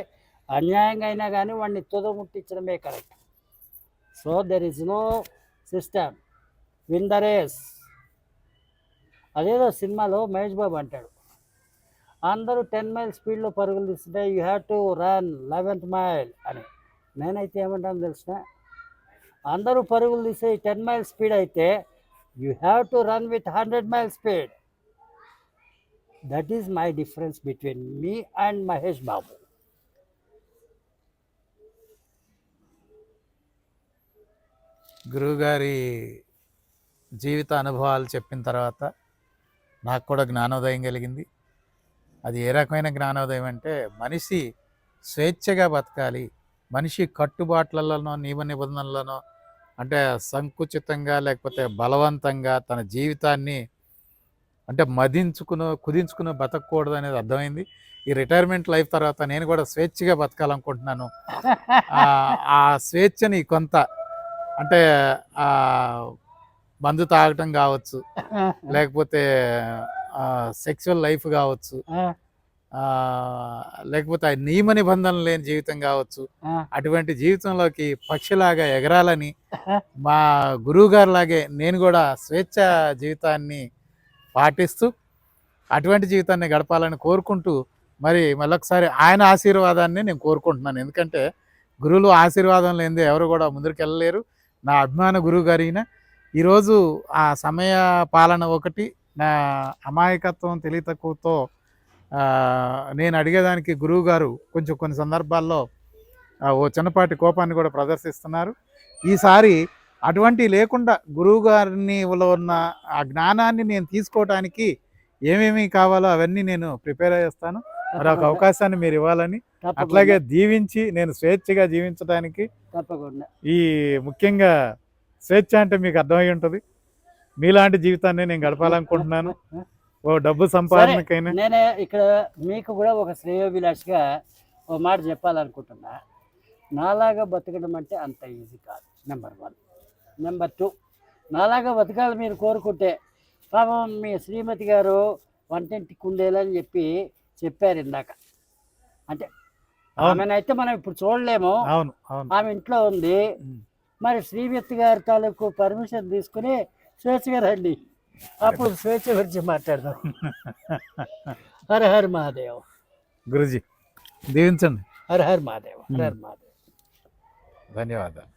అన్యాయంగా అయినా కానీ వాడిని తుదముట్టించడమే correct. So there is no system win the race. అదేదో సినిమాలో మహేష్ బాబు అంటాడు, అందరూ 10 మైల్ స్పీడ్లో పరుగులు తీస్తుంటే you have to run 11th mile అని. నేనైతే ఏమంటాను తెలిసిన, అందరూ పరుగులు తీసే 10 మైల్ స్పీడ్ అయితే you have to run with 100 mile speed. That is my difference between me and Mahesh Babu. గురువుగారి జీవిత అనుభవాలు చెప్పిన తర్వాత నాకు కూడా జ్ఞానోదయం కలిగింది. అది ఏ రకమైన జ్ఞానోదయం అంటే మనిషి స్వేచ్ఛగా బతకాలి, మనిషి కట్టుబాట్లలోనో నియమ నిబంధనలనో అంటే సంకుచితంగా లేకపోతే బలవంతంగా తన జీవితాన్ని అంటే కుదించుకుని బతకూడదు అనేది అర్థమైంది. ఈ రిటైర్మెంట్ లైఫ్ తర్వాత నేను కూడా స్వేచ్ఛగా బతకాలనుకుంటున్నాను. ఆ స్వేచ్ఛని కొంత అంటే మందు తాగటం కావచ్చు, లేకపోతే సెక్సువల్ లైఫ్ కావచ్చు, లేకపోతే నియమ నిబంధనలు లేని జీవితం కావచ్చు, అటువంటి జీవితంలోకి పక్షిలాగా ఎగరాలని మా గురువు గారు లాగే నేను కూడా స్వేచ్ఛ జీవితాన్ని పాటిస్తూ అటువంటి జీవితాన్ని గడపాలని కోరుకుంటూ మరి మళ్ళొకసారి ఆయన ఆశీర్వాదాన్ని నేను కోరుకుంటున్నాను. ఎందుకంటే గురువులు ఆశీర్వాదం లేనిదే ఎవరు కూడా ముందుకు వెళ్ళలేరు. నా అభిమాన గురువు గారు ఈయన. ఈరోజు ఆ సమయ పాలన ఒకటి, నా అమాయకత్వం తెలియతక్కువతో నేను అడిగేదానికి గురువు గారు కొంచెం కొన్ని సందర్భాల్లో ఓ చిన్నపాటి కోపాన్ని కూడా ప్రదర్శిస్తున్నారు. ఈసారి అటువంటివి లేకుండా గురువు గారిని ఉన్న ఆ జ్ఞానాన్ని నేను తీసుకోవటానికి ఏమేమి కావాలో అవన్నీ నేను ప్రిపేర్ చేస్తాను. మరి ఒక అవకాశాన్ని మీరు ఇవ్వాలని, అట్లాగే దీవించి నేను స్వేచ్ఛగా జీవించడానికి, తప్పకుండా ఈ ముఖ్యంగా స్వేచ్ఛ అంటే మీకు అర్థమై ఉంటుంది, మీలాంటి జీవితాన్ని నేను గడపాలనుకుంటున్నాను. ఓ డబ్బు సంపాదనకైనా నేనే ఇక్కడ మీకు కూడా ఒక శ్రేయోభిలాషిగా ఓ మాట చెప్పాలనుకుంటున్నా. నాలాగా బతకడం అంటే అంత ఈజీ కాదు, నెంబర్ 1. నెంబర్ 2, నాలాగా బతకాలి మీరు కోరుకుంటే, పాపం మీ శ్రీమతి గారు వంటింటి కుండేలని చెప్పారు ఇందాక. అంటే ఆమెనైతే మనం ఇప్పుడు చూడలేము, అవును ఆమె ఇంట్లో ఉంది. మరి శ్రీమతి గారి తాలూకు పర్మిషన్ తీసుకుని స్వేచ్ఛగా రండి, అప్పుడు స్వేచ్ఛ గురించి మాట్లాడదాం. హర హర్ మహాదేవ్. గురుజీ దీవించండి. హర హర్ మహాదేవ్. హర హర్ మహాదేవ్. ధన్యవాదాలు.